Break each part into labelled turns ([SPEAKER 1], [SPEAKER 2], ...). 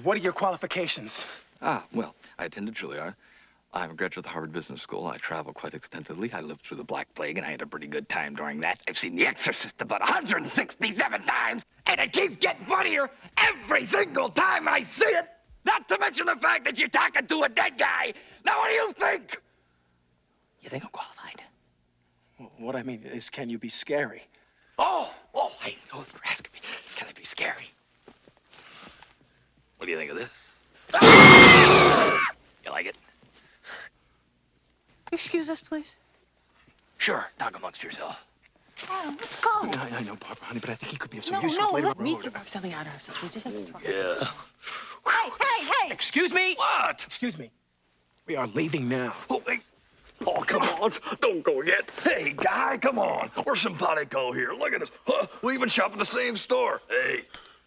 [SPEAKER 1] What are your qualifications?
[SPEAKER 2] Well, I attended Juilliard. I'm a graduate of the Harvard Business School. I travel quite extensively. I lived through the Black Plague, and I had a pretty good time during that. I've seen The Exorcist about 167 times, and it keeps getting funnier every single time I see it. Not to mention the fact that you're talking to a dead guy. Now, what do you think? You think I'm qualified?
[SPEAKER 1] What I mean is, can you be scary?
[SPEAKER 2] I know you're asking me. Can I be scary? What do you think of this? You like it?
[SPEAKER 3] Excuse us, please.
[SPEAKER 2] Sure, talk amongst yourselves.
[SPEAKER 3] Adam, let's go.
[SPEAKER 1] I know, Barbara, honey, but I think he could be of some use
[SPEAKER 3] No,
[SPEAKER 1] later
[SPEAKER 3] let's
[SPEAKER 1] on the
[SPEAKER 3] need
[SPEAKER 1] road.
[SPEAKER 3] to work something out ourselves. We just have to talk.
[SPEAKER 2] Yeah.
[SPEAKER 3] Hey!
[SPEAKER 1] Excuse me?
[SPEAKER 2] What?
[SPEAKER 1] Excuse me. We are leaving now.
[SPEAKER 2] Oh, wait. Oh, come on. Don't go yet. Hey, guy, come on. We're simpatico here. Look at us. Huh? We even shop at the same store. Hey,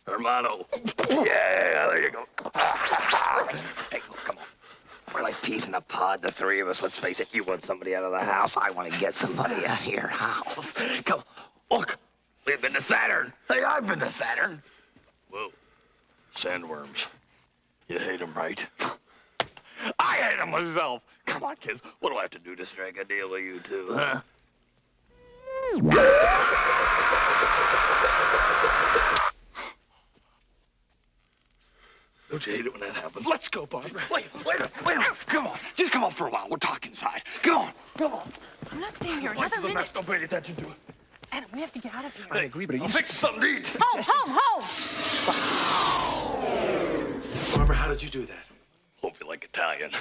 [SPEAKER 2] hermano. Yeah, there you go. Hey, look, come on. We're like peas in a pod, the three of us. Let's face it, you want somebody out of the house. I want to get somebody out of your house. Come on. Look, we've been to Saturn. Hey, I've been to Saturn. Whoa. Sandworms. You hate them, right? I hate them myself. Come on, kids. What do I have to do to strike a deal with you two, huh? Don't you hate it when that happens?
[SPEAKER 1] Let's go, Barbara.
[SPEAKER 2] Wait a minute. Come on. Just come on for a while. We'll talk inside. Come on.
[SPEAKER 3] I'm not staying here
[SPEAKER 1] This
[SPEAKER 3] another
[SPEAKER 1] is a mess.
[SPEAKER 3] minute.
[SPEAKER 1] Don't pay attention to it.
[SPEAKER 3] Adam, we have to get out of here.
[SPEAKER 1] I agree, but
[SPEAKER 2] I'll fix you something to eat.
[SPEAKER 3] Home!
[SPEAKER 1] Barbara, how did you do that?
[SPEAKER 2] Hope you like Italian.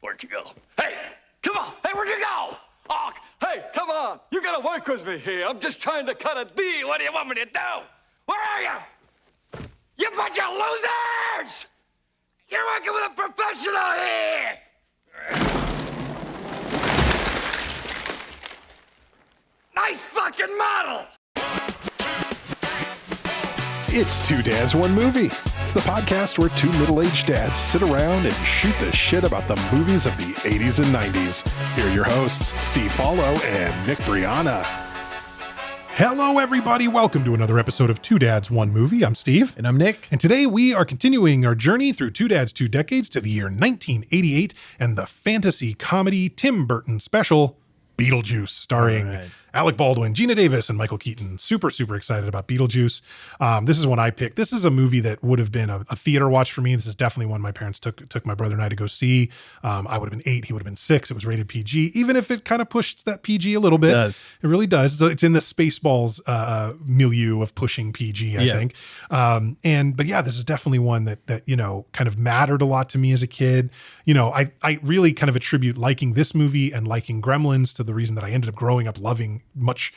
[SPEAKER 2] Where'd you go? Hey, come on. Hey, where'd you go? Oh, hey, come on. You gotta work with me here. I'm just trying to cut a deal. What do you want me to do? Where are you? You bunch of losers! You're working with a professional here! Nice fucking model!
[SPEAKER 4] It's Two Dads, One Movie. It's the podcast where two middle-aged dads sit around and shoot the shit about the movies of the 80s and 90s. Here are your hosts, Steve Paulo and Nick Brianna. Hello, everybody. Welcome to another episode of Two Dads, One Movie. I'm Steve.
[SPEAKER 5] And I'm Nick.
[SPEAKER 4] And today we are continuing our journey through Two Dads, Two Decades to the year 1988 and the fantasy comedy Tim Burton special, Beetlejuice, starring Alec Baldwin, Gina Davis, and Michael Keaton. Super excited about Beetlejuice. This is one I picked. This is a movie that would have been a theater watch for me. This is definitely one my parents took my brother and I to go see. I would have been 8. He would have been 6. It was rated PG, even if it kind of pushed that PG a little bit. It really does. So it's in the Spaceballs milieu of pushing PG, I think. But yeah, this is definitely one that, you know, kind of mattered a lot to me as a kid. You know, I really kind of attribute liking this movie and liking Gremlins to the reason that I ended up growing up loving much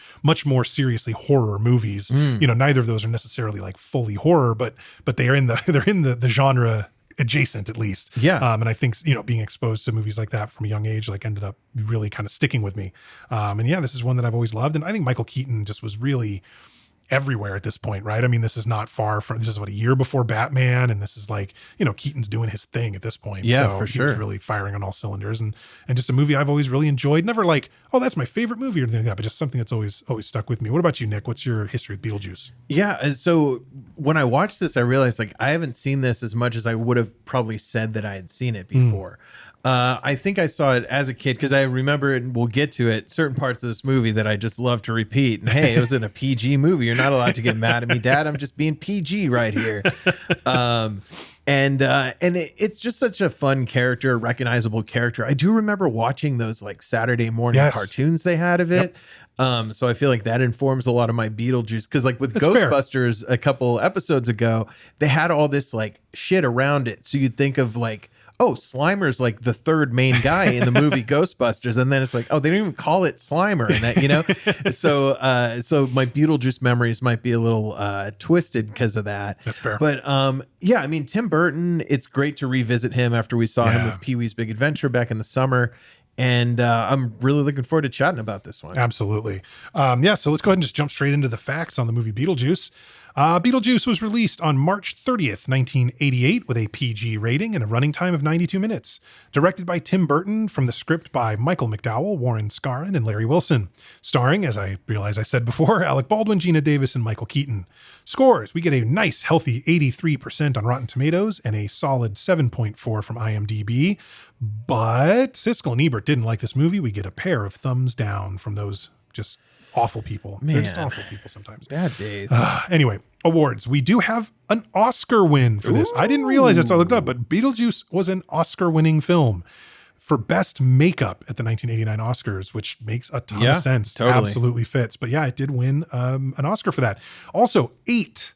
[SPEAKER 4] more seriously horror movies. You know, neither of those are necessarily like fully horror, but they're in the genre adjacent at least. And I think, you know, being exposed to movies like that from a young age, like ended up really kind of sticking with me. And yeah, this is one that I've always loved. And I think Michael Keaton just was really everywhere at this point, right? I mean, this is not far from, this is what, a year before Batman, and this is like, you know, Keaton's doing his thing at this point.
[SPEAKER 5] Yeah,
[SPEAKER 4] so
[SPEAKER 5] for sure.
[SPEAKER 4] He was really firing on all cylinders, and just a movie I've always really enjoyed. Never like, oh, that's my favorite movie or anything like that, but just something that's always stuck with me. What about you, Nick? What's your history with Beetlejuice?
[SPEAKER 5] Yeah, so when I watched this, I realized like I haven't seen this as much as I would have probably said that I had seen it before. I think I saw it as a kid because I remember, and we'll get to it, certain parts of this movie that I just love to repeat. And hey, it was in a PG movie. You're not allowed to get mad at me, Dad. I'm just being PG right here. It's just such a fun character, recognizable character. I do remember watching those like Saturday morning cartoons they had of it. So I feel like that informs a lot of my Beetlejuice, because like with Ghostbusters a couple episodes ago, they had all this like shit around it. So you'd think of like, oh, Slimer's like the third main guy in the movie Ghostbusters. And then it's like, oh, they don't even call it Slimer and that, you know? So my Beetlejuice memories might be a little twisted because of that.
[SPEAKER 4] That's fair.
[SPEAKER 5] But yeah, I mean, Tim Burton, it's great to revisit him after we saw him with Pee-wee's Big Adventure back in the summer. And I'm really looking forward to chatting about this one.
[SPEAKER 4] Absolutely. So let's go ahead and just jump straight into the facts on the movie Beetlejuice. Beetlejuice was released on March 30th, 1988 with a PG rating and a running time of 92 minutes. Directed by Tim Burton from the script by Michael McDowell, Warren Scarron, and Larry Wilson. Starring, as I realize I said before, Alec Baldwin, Gina Davis, and Michael Keaton. Scores, we get a nice healthy 83% on Rotten Tomatoes and a solid 7.4 from IMDb. But Siskel and Ebert didn't like this movie. We get a pair of thumbs down from those just awful people.
[SPEAKER 5] Man.
[SPEAKER 4] They're just awful people sometimes.
[SPEAKER 5] Bad days.
[SPEAKER 4] Anyway, awards. We do have an Oscar win for this. I didn't realize this. I looked up, but Beetlejuice was an Oscar-winning film for Best Makeup at the 1989 Oscars, which makes a ton of sense.
[SPEAKER 5] Totally.
[SPEAKER 4] Absolutely fits. But yeah, it did win an Oscar for that. Also, 8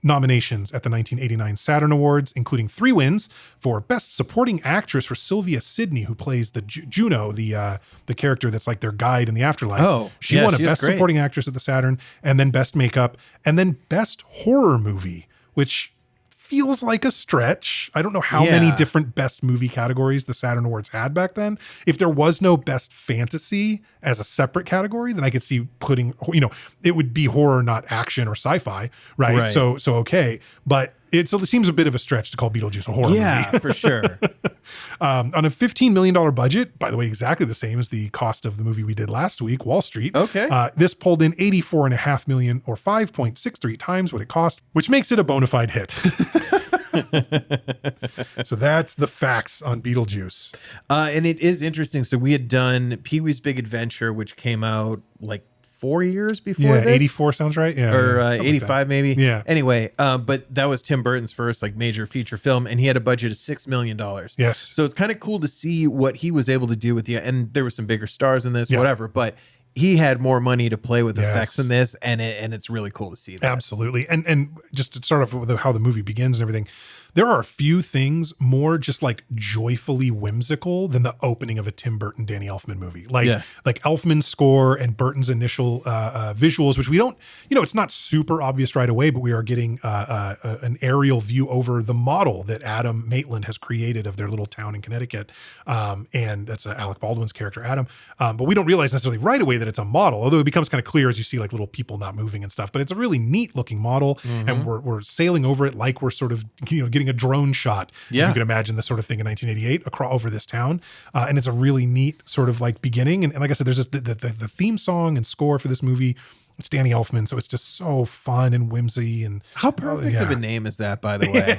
[SPEAKER 4] nominations at the 1989 Saturn Awards, including 3 wins for Best Supporting Actress for Sylvia Sidney, who plays the Juno, the character that's like their guide in the afterlife.
[SPEAKER 5] Oh,
[SPEAKER 4] she won a Best Supporting Actress at the Saturn, and then Best Makeup, and then Best Horror Movie, which feels like a stretch. I don't know how many different best movie categories the Saturn Awards had back then. If there was no best fantasy as a separate category, then I could see putting, it would be horror, not action or sci-fi, right? So okay. But it seems a bit of a stretch to call Beetlejuice a horror movie.
[SPEAKER 5] Yeah, for sure.
[SPEAKER 4] On a $15 million budget, by the way, exactly the same as the cost of the movie we did last week, Wall Street.
[SPEAKER 5] Okay.
[SPEAKER 4] This pulled in $84.5 million, or 5.63 times what it cost, which makes it a bona fide hit. So that's the facts on Beetlejuice.
[SPEAKER 5] And it is interesting. So we had done Pee-wee's Big Adventure, which came out like 4 years before this.
[SPEAKER 4] 84 sounds right. Yeah.
[SPEAKER 5] Or 85
[SPEAKER 4] like
[SPEAKER 5] maybe.
[SPEAKER 4] Yeah.
[SPEAKER 5] Anyway, but that was Tim Burton's first like major feature film, and he had a budget of $6 million.
[SPEAKER 4] Yes.
[SPEAKER 5] So it's kind of cool to see what he was able to do with and there were some bigger stars in this, whatever, but he had more money to play with effects in this, and it's really cool to see that.
[SPEAKER 4] Absolutely. And just to start off with how the movie begins and everything, there are a few things more just like joyfully whimsical than the opening of a Tim Burton, Danny Elfman movie. Like Elfman's score and Burton's initial visuals, which we don't, it's not super obvious right away, but we are getting an aerial view over the model that Adam Maitland has created of their little town in Connecticut. And that's Alec Baldwin's character, Adam. But we don't realize necessarily right away that it's a model, although it becomes kind of clear as you see like little people not moving and stuff. But it's a really neat looking model. And we're sailing over it like we're sort of, getting a drone shot.
[SPEAKER 5] Yeah.
[SPEAKER 4] You can imagine the sort of thing in 1988 across over this town. And it's a really neat sort of like beginning. And like I said, there's just the theme song and score for this movie. It's Danny Elfman, so it's just so fun and whimsy. And
[SPEAKER 5] how perfect of a name is that, by the way?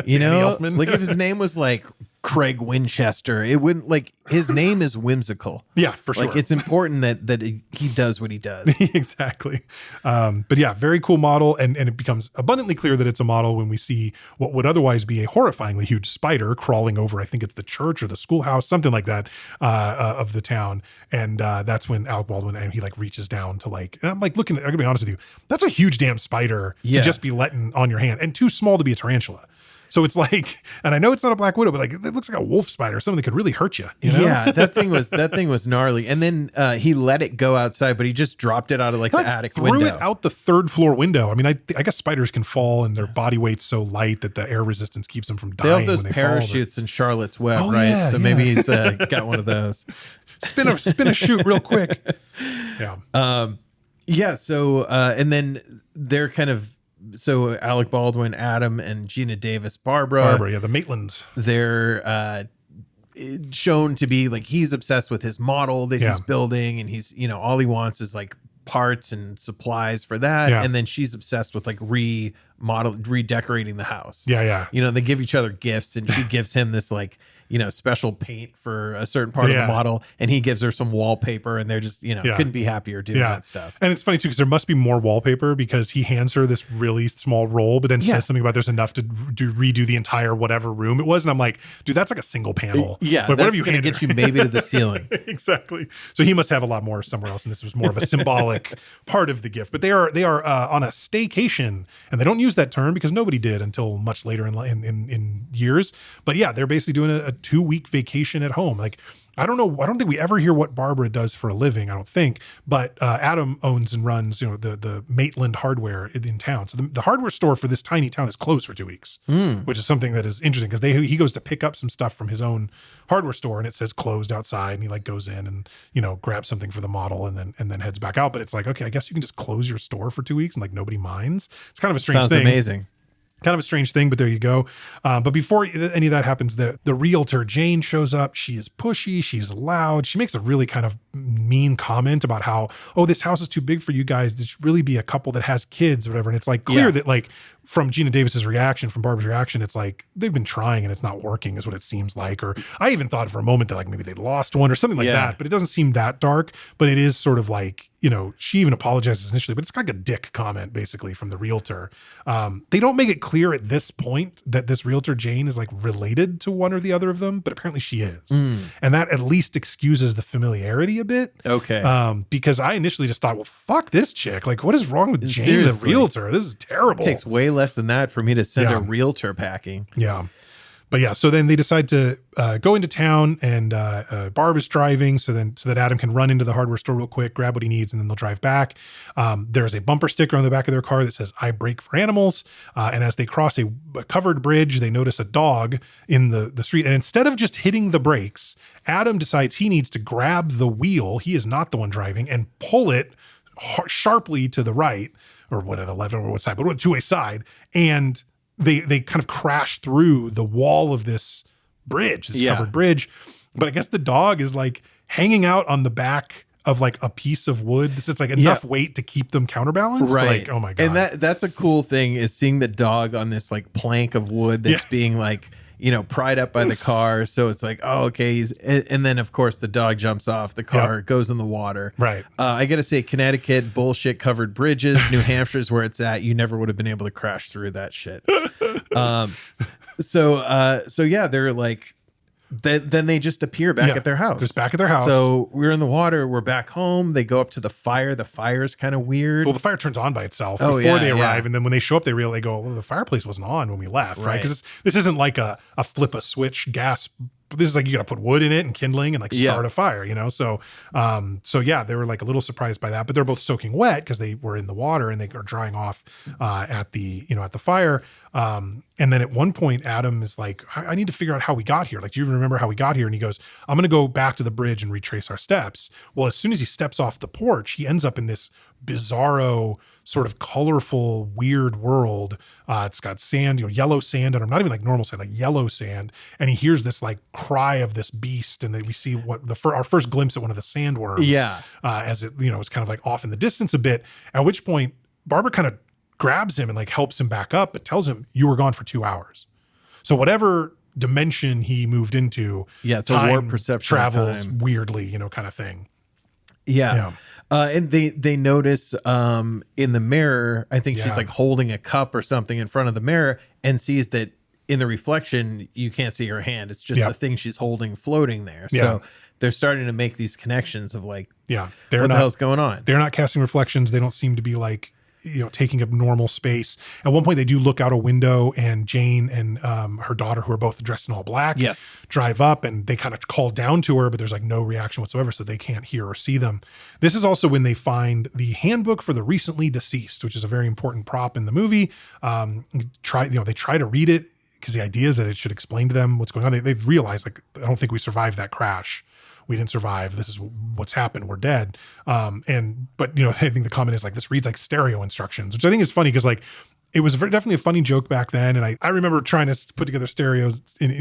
[SPEAKER 5] Elfman. Like if his name was like Craig Winchester, it wouldn't, like, his name is whimsical.
[SPEAKER 4] Yeah, for sure.
[SPEAKER 5] Like it's important that he does what he does.
[SPEAKER 4] Exactly. But yeah, very cool model. And it becomes abundantly clear that it's a model when we see what would otherwise be a horrifyingly huge spider crawling over, I think it's the church or the schoolhouse, something like that, of the town. And that's when Alec Baldwin, and he like reaches down to like, and I'm like looking, I'm gonna be honest with you, that's a huge damn spider to just be letting on your hand, and too small to be a tarantula. So it's like, and I know it's not a black widow, but like it looks like a wolf spider, something that could really hurt you.
[SPEAKER 5] Yeah, that thing was gnarly. And then he let it go outside, but he just dropped it out of like the attic window.
[SPEAKER 4] Threw it out the 3rd floor window. I mean, I guess spiders can fall, and their body weight's so light that the air resistance keeps them from dying.
[SPEAKER 5] They have those parachutes in Charlotte's Web, right?
[SPEAKER 4] Yeah,
[SPEAKER 5] so maybe he's got one of those.
[SPEAKER 4] Spin a chute real quick. Yeah.
[SPEAKER 5] Yeah. So and then they're kind of. So Alec Baldwin, Adam, and Gina Davis, Barbara,
[SPEAKER 4] the Maitlands.
[SPEAKER 5] They're shown to be like, he's obsessed with his model that he's building, and he's, all he wants is like parts and supplies for that. And then she's obsessed with like redecorating the house. They give each other gifts, and she gives him this like, special paint for a certain part of the model, and he gives her some wallpaper, and they're just, couldn't be happier doing that stuff.
[SPEAKER 4] And it's funny too, because there must be more wallpaper, because he hands her this really small roll, but then says something about there's enough to redo the entire whatever room it was. And I'm like, dude, that's like a single panel.
[SPEAKER 5] Yeah.
[SPEAKER 4] Like,
[SPEAKER 5] that's going to get you maybe to the ceiling.
[SPEAKER 4] Exactly. So he must have a lot more somewhere else, and this was more of a symbolic part of the gift. But they are on a staycation, and they don't use that term because nobody did until much later in years. But yeah, they're basically doing good 2-week vacation at home. Like, I don't know. I don't think we ever hear what Barbara does for a living. I don't think, but Adam owns and runs, the Maitland hardware in town. So the hardware store for this tiny town is closed for 2 weeks, which is something that is interesting because he goes to pick up some stuff from his own hardware store and it says closed outside, and he like goes in and, grabs something for the model and then heads back out. But it's like, okay, I guess you can just close your store for 2 weeks and like nobody minds. It's kind of a strange thing.
[SPEAKER 5] Sounds amazing.
[SPEAKER 4] Kind of a strange thing, but there you go. But before any of that happens, the realtor, Jane, shows up. She is pushy. She's loud. She makes a really kind of mean comment about how, this house is too big for you guys. This should really be a couple that has kids or whatever. And it's like clear that like from Gina Davis's reaction, from Barbara's reaction, it's like they've been trying and it's not working is what it seems like. Or I even thought for a moment that like maybe they lost one or something like that, but it doesn't seem that dark, but it is sort of like, she even apologizes initially, but it's like a dick comment basically from the realtor. They don't make it clear at this point that this realtor Jane is like related to one or the other of them, but apparently she is. And that at least excuses the familiarity a bit.
[SPEAKER 5] Okay.
[SPEAKER 4] Because I initially just thought, well, fuck this chick. Like, what is wrong with Jane,
[SPEAKER 5] Seriously.
[SPEAKER 4] the realtor? This is terrible.
[SPEAKER 5] It takes way less than that for me to send a realtor packing.
[SPEAKER 4] Yeah. But yeah, so then they decide to go into town, and Barb is driving so that Adam can run into the hardware store real quick, grab what he needs, and then they'll drive back. There's a bumper sticker on the back of their car that says, "I brake for animals." And as they cross a covered bridge, they notice a dog in the street. And instead of just hitting the brakes, Adam decides he needs to grab the wheel. He is not the one driving, and pull it sharply to the right, or what, at 11 or what side, but to a side. And they kind of crash through the wall of this bridge, this covered bridge. But I guess the dog is like hanging out on the back of like a piece of wood. This is like enough weight to keep them counterbalanced.
[SPEAKER 5] Right.
[SPEAKER 4] Like, oh my God.
[SPEAKER 5] And that's a cool thing, is seeing the dog on this like plank of wood that's being like, pried up by the car. So it's like, oh, okay. And then of course the dog jumps off the car, goes in the water.
[SPEAKER 4] Right.
[SPEAKER 5] I got to say, Connecticut, bullshit covered bridges. New Hampshire is where it's at. You never would have been able to crash through that shit. So yeah, they're like, then they just appear back at their house.
[SPEAKER 4] Just back at their house.
[SPEAKER 5] So we're in the water. We're back home. They go up to the fire. The fire's kind of weird.
[SPEAKER 4] Well, the fire turns on by itself before they arrive. And then when they show up, they go, well, the fireplace wasn't on when we left, right? Because this isn't like a flip a switch gas. This is like you got to put wood in it and kindling and like start a fire, So yeah, they were like a little surprised by that, but they're both soaking wet because they were in the water and they are drying off at the fire. And then at one point, Adam is like, I need to figure out how we got here. Like, do you even remember how we got here? And he goes, I'm going to go back to the bridge and retrace our steps. Well, as soon as he steps off the porch, he ends up in this bizarro, sort of colorful, weird world. It's got sand, yellow sand, and not even like normal sand, like yellow sand. And he hears this like cry of this beast, and then we see our first glimpse at one of the sandworms. Yeah. As it, it's kind of like off in the distance a bit. At which point, Barbara kind of grabs him and like helps him back up, but tells him, you were gone for 2 hours. So whatever dimension he moved into,
[SPEAKER 5] it's a warp perception,
[SPEAKER 4] travels weirdly, kind of thing.
[SPEAKER 5] Yeah. And they notice in the mirror, I think she's like holding a cup or something in front of the mirror, and sees that in the reflection, you can't see her hand. It's just the thing she's holding floating there. So they're starting to make these connections of like, what the hell's going on?
[SPEAKER 4] They're not casting reflections. They don't seem to be like, taking up normal space. At one point, they do look out a window, and Jane and her daughter, who are both dressed in all black, drive up, and they kind of call down to her, but there's like no reaction whatsoever, so they can't hear or see them. This is also when they find the handbook for the recently deceased, which is a very important prop in the movie. They try to read it because the idea is that it should explain to them what's going on. They've realized, like, I don't think we survived that crash. We didn't survive. This is what's happened. We're dead. But I think the comment is like, this reads like stereo instructions, which I think is funny because like it was definitely a funny joke back then. And I remember trying to put together stereo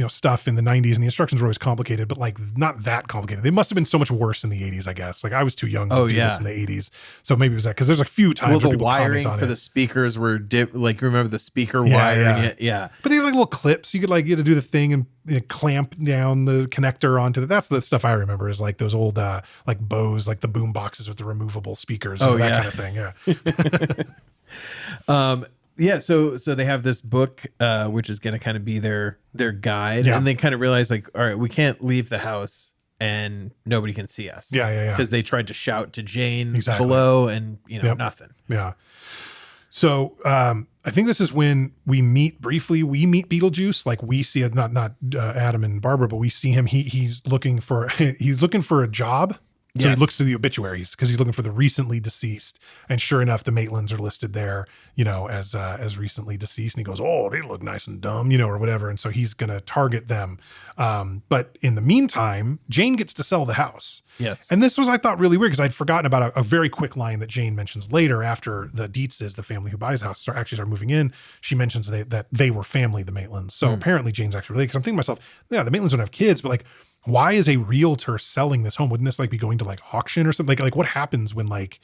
[SPEAKER 4] stuff in the 90s, and the instructions were always complicated, but like not that complicated. They must have been so much worse in the 80s, I guess. Like I was too young to do this in the 80s. So maybe it was that, because there's a few times where
[SPEAKER 5] the
[SPEAKER 4] people
[SPEAKER 5] wiring
[SPEAKER 4] comment on
[SPEAKER 5] for
[SPEAKER 4] it.
[SPEAKER 5] the speakers were like, remember the speaker wiring? Yeah.
[SPEAKER 4] But they had like little clips. You could like get to do the thing and clamp down the connector onto it. That's the stuff I remember, is like those old like Bose, like the boom boxes with the removable speakers, that kind of thing. Yeah.
[SPEAKER 5] So they have this book, which is going to kind of be their guide, and they kind of realize like, all right, we can't leave the house and nobody can see us.
[SPEAKER 4] Yeah.
[SPEAKER 5] Because they tried to shout to Jane below, and nothing.
[SPEAKER 4] Yeah. So I think this is when we meet Beetlejuice. Like we see it, not Adam and Barbara, but we see him. He's looking for a job. So he looks to the obituaries because he's looking for the recently deceased. And sure enough, the Maitlands are listed there, as recently deceased. And he goes, oh, they look nice and dumb, or whatever. And so he's going to target them. But in the meantime, Jane gets to sell the house.
[SPEAKER 5] Yes.
[SPEAKER 4] And this was, I thought, really weird because I'd forgotten about a very quick line that Jane mentions later after the Dietzes, the family who buys the house, start moving in. She mentions that they were family, the Maitlands. So apparently Jane's actually related. Because I'm thinking to myself, yeah, the Maitlands don't have kids, but like, why is a realtor selling this home? Wouldn't this like be going to like auction or something? Like what happens when like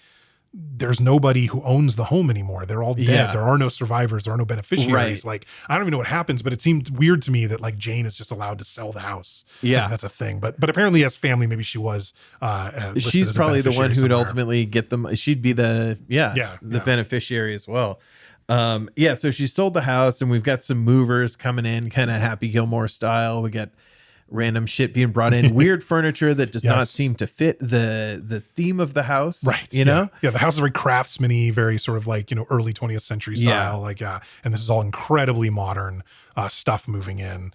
[SPEAKER 4] there's nobody who owns the home anymore? They're all dead.
[SPEAKER 5] Yeah.
[SPEAKER 4] There are no survivors. There are no beneficiaries.
[SPEAKER 5] Right.
[SPEAKER 4] Like I don't even know what happens, but it seemed weird to me that like Jane is just allowed to sell the house.
[SPEAKER 5] Yeah,
[SPEAKER 4] that's a thing. But apparently as family, maybe she was.
[SPEAKER 5] She's probably the one who would
[SPEAKER 4] somewhere.
[SPEAKER 5] ultimately get them. She'd be the beneficiary as well. So she sold the house, and we've got some movers coming in, kind of Happy Gilmore style. We got random shit being brought in, weird furniture that does not seem to fit the theme of the house.
[SPEAKER 4] Right.
[SPEAKER 5] know?
[SPEAKER 4] Yeah. The house is very craftsman-y, very sort of like, early 20th century style. And this is all incredibly modern stuff moving in,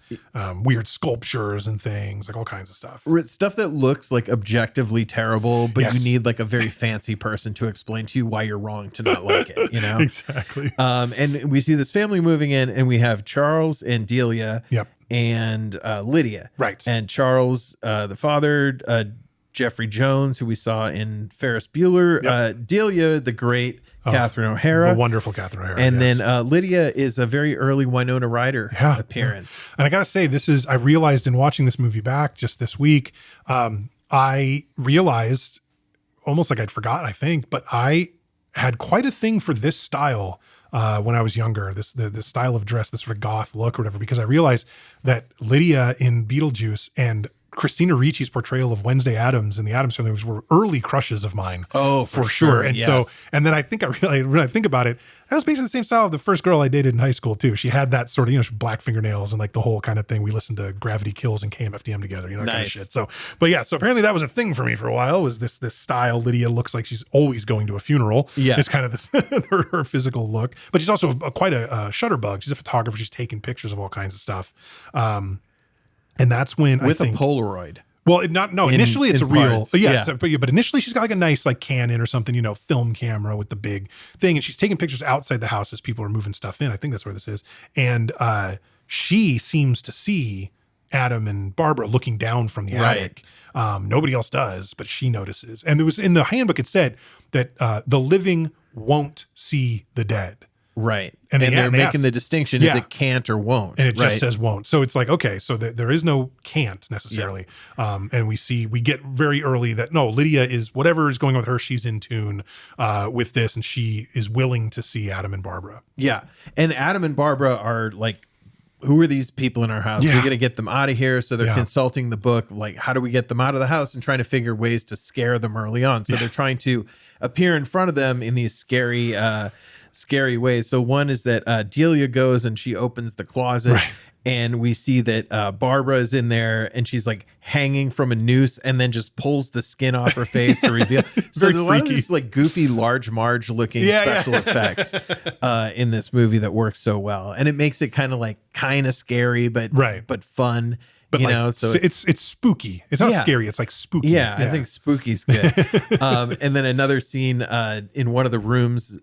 [SPEAKER 4] weird sculptures and things, like all kinds of stuff.
[SPEAKER 5] Stuff that looks like objectively terrible, but you need like a very fancy person to explain to you why you're wrong to not like it,
[SPEAKER 4] Exactly.
[SPEAKER 5] And we see this family moving in, and we have Charles and Delia.
[SPEAKER 4] Yep.
[SPEAKER 5] And Lydia.
[SPEAKER 4] Right.
[SPEAKER 5] And Charles, the father, Jeffrey Jones, who we saw in Ferris Bueller, Delia, the great Catherine O'Hara.
[SPEAKER 4] The wonderful Catherine O'Hara.
[SPEAKER 5] And then Lydia is a very early Winona Ryder appearance.
[SPEAKER 4] And I got to say, I realized in watching this movie back just this week, I realized almost like I'd forgotten, I think, but I had quite a thing for this style when I was younger, the style of dress, this sort of goth look or whatever, because I realized that Lydia in Beetlejuice and Christina Ricci's portrayal of Wednesday Addams in the Addams Family were early crushes of mine.
[SPEAKER 5] Oh, for sure.
[SPEAKER 4] And so, and then I think when I think about it, that was basically the same style of the first girl I dated in high school too. She had that sort of, black fingernails and like the whole kind of thing. We listened to Gravity Kills and KMFDM together, that kind of shit. So, so apparently that was a thing for me for a while, was this style. Lydia looks like she's always going to a funeral. Yeah. It's kind of this, her physical look, but she's also quite a shutterbug. She's a photographer. She's taking pictures of all kinds of stuff. And that's when
[SPEAKER 5] with a Polaroid.
[SPEAKER 4] Well, initially it's a real, but initially she's got like a nice like Canon or something, film camera with the big thing. And she's taking pictures outside the house as people are moving stuff in. I think that's where this is. And she seems to see Adam and Barbara looking down from the attic. Nobody else does, but she notices. And there was in the handbook, it said that the living won't see the dead.
[SPEAKER 5] Right. And they're making the distinction, is it can't or won't?
[SPEAKER 4] And it just says won't. So it's like, okay, so there is no can't necessarily. And we get very early that, no, Lydia is, whatever is going on with her, she's in tune with this, and she is willing to see Adam and Barbara.
[SPEAKER 5] Yeah. And Adam and Barbara are like, who are these people in our house? We're going to get them out of here. So they're consulting the book, like, how do we get them out of the house, and trying to figure ways to scare them early on. So they're trying to appear in front of them in these scary ways. So one is that Delia goes and she opens the closet, and we see that Barbara is in there, and she's like hanging from a noose, and then just pulls the skin off her face to reveal. So there's a lot of these like goofy Large Marge looking special effects in this movie that works so well, and it makes it kind of scary, but fun. But so
[SPEAKER 4] it's spooky. It's not scary. It's like spooky.
[SPEAKER 5] Yeah, I think spooky's good. And then another scene in one of the rooms,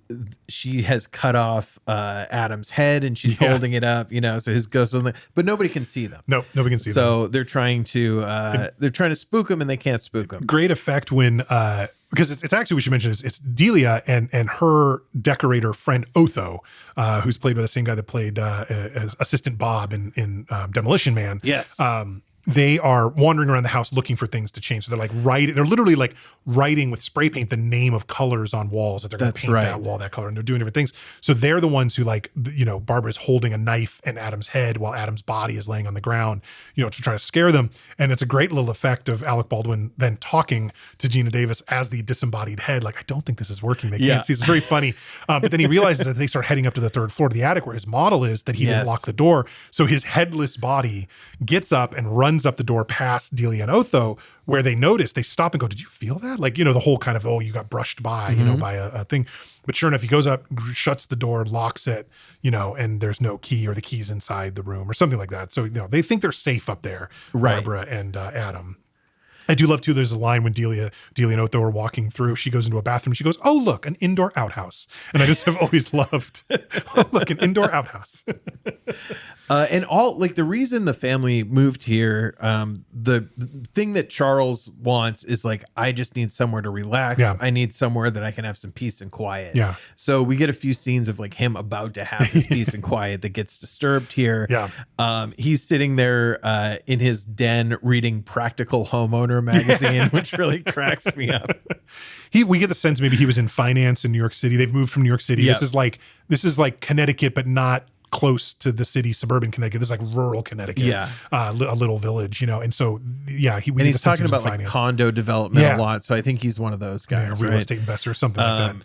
[SPEAKER 5] she has cut off Adam's head, and she's holding it up. So his ghost on there, but nobody can see them.
[SPEAKER 4] No, nobody can see them.
[SPEAKER 5] So they're trying to spook him, and they can't spook him.
[SPEAKER 4] Great effect when. Because it's actually, we should mention, it's Delia and her decorator friend Otho, who's played by the same guy that played as Assistant Bob in Demolition Man.
[SPEAKER 5] Yes.
[SPEAKER 4] They are wandering around the house looking for things to change. So they're like they're literally like writing with spray paint the name of colors on walls that they're going to paint that wall that color, and they're doing different things. So they're the ones who Barbara's holding a knife in Adam's head while Adam's body is laying on the ground, to try to scare them. And it's a great little effect of Alec Baldwin then talking to Gina Davis as the disembodied head. Like, I don't think this is working. They can't see. It's very funny. But then he realizes that they start heading up to the third floor to the attic where his model is, that he didn't lock the door. So his headless body gets up and runs runs up the door past Delia and Otho, where they notice, they stop and go, did you feel that? Like, the whole kind of, oh, you got brushed by, by a thing. But sure enough, he goes up, shuts the door, locks it, and there's no key, or the key's inside the room or something like that. So, they think they're safe up there, Barbara and Adam. I do love too, there's a line when Delia and Otho are walking through, she goes into a bathroom, she goes, oh, look, an indoor outhouse. And I just have always loved, oh, look, an indoor outhouse.
[SPEAKER 5] And all, like, the reason the family moved here, the thing that Charles wants is like, I just need somewhere to relax.
[SPEAKER 4] Yeah.
[SPEAKER 5] I need somewhere that I can have some peace and quiet.
[SPEAKER 4] Yeah.
[SPEAKER 5] So we get a few scenes of like him about to have his peace and quiet that gets disturbed here.
[SPEAKER 4] Yeah.
[SPEAKER 5] He's sitting there in his den reading Practical Homeowner magazine, which really cracks me up.
[SPEAKER 4] We get the sense maybe he was in finance in New York City. They've moved from New York City.
[SPEAKER 5] Yep.
[SPEAKER 4] This is like Connecticut, but not close to the city, suburban Connecticut. This is like rural Connecticut. Yeah. A little village, and so, yeah.
[SPEAKER 5] He's talking about like condo development a lot. So I think he's one of those guys,
[SPEAKER 4] a real estate investor or something like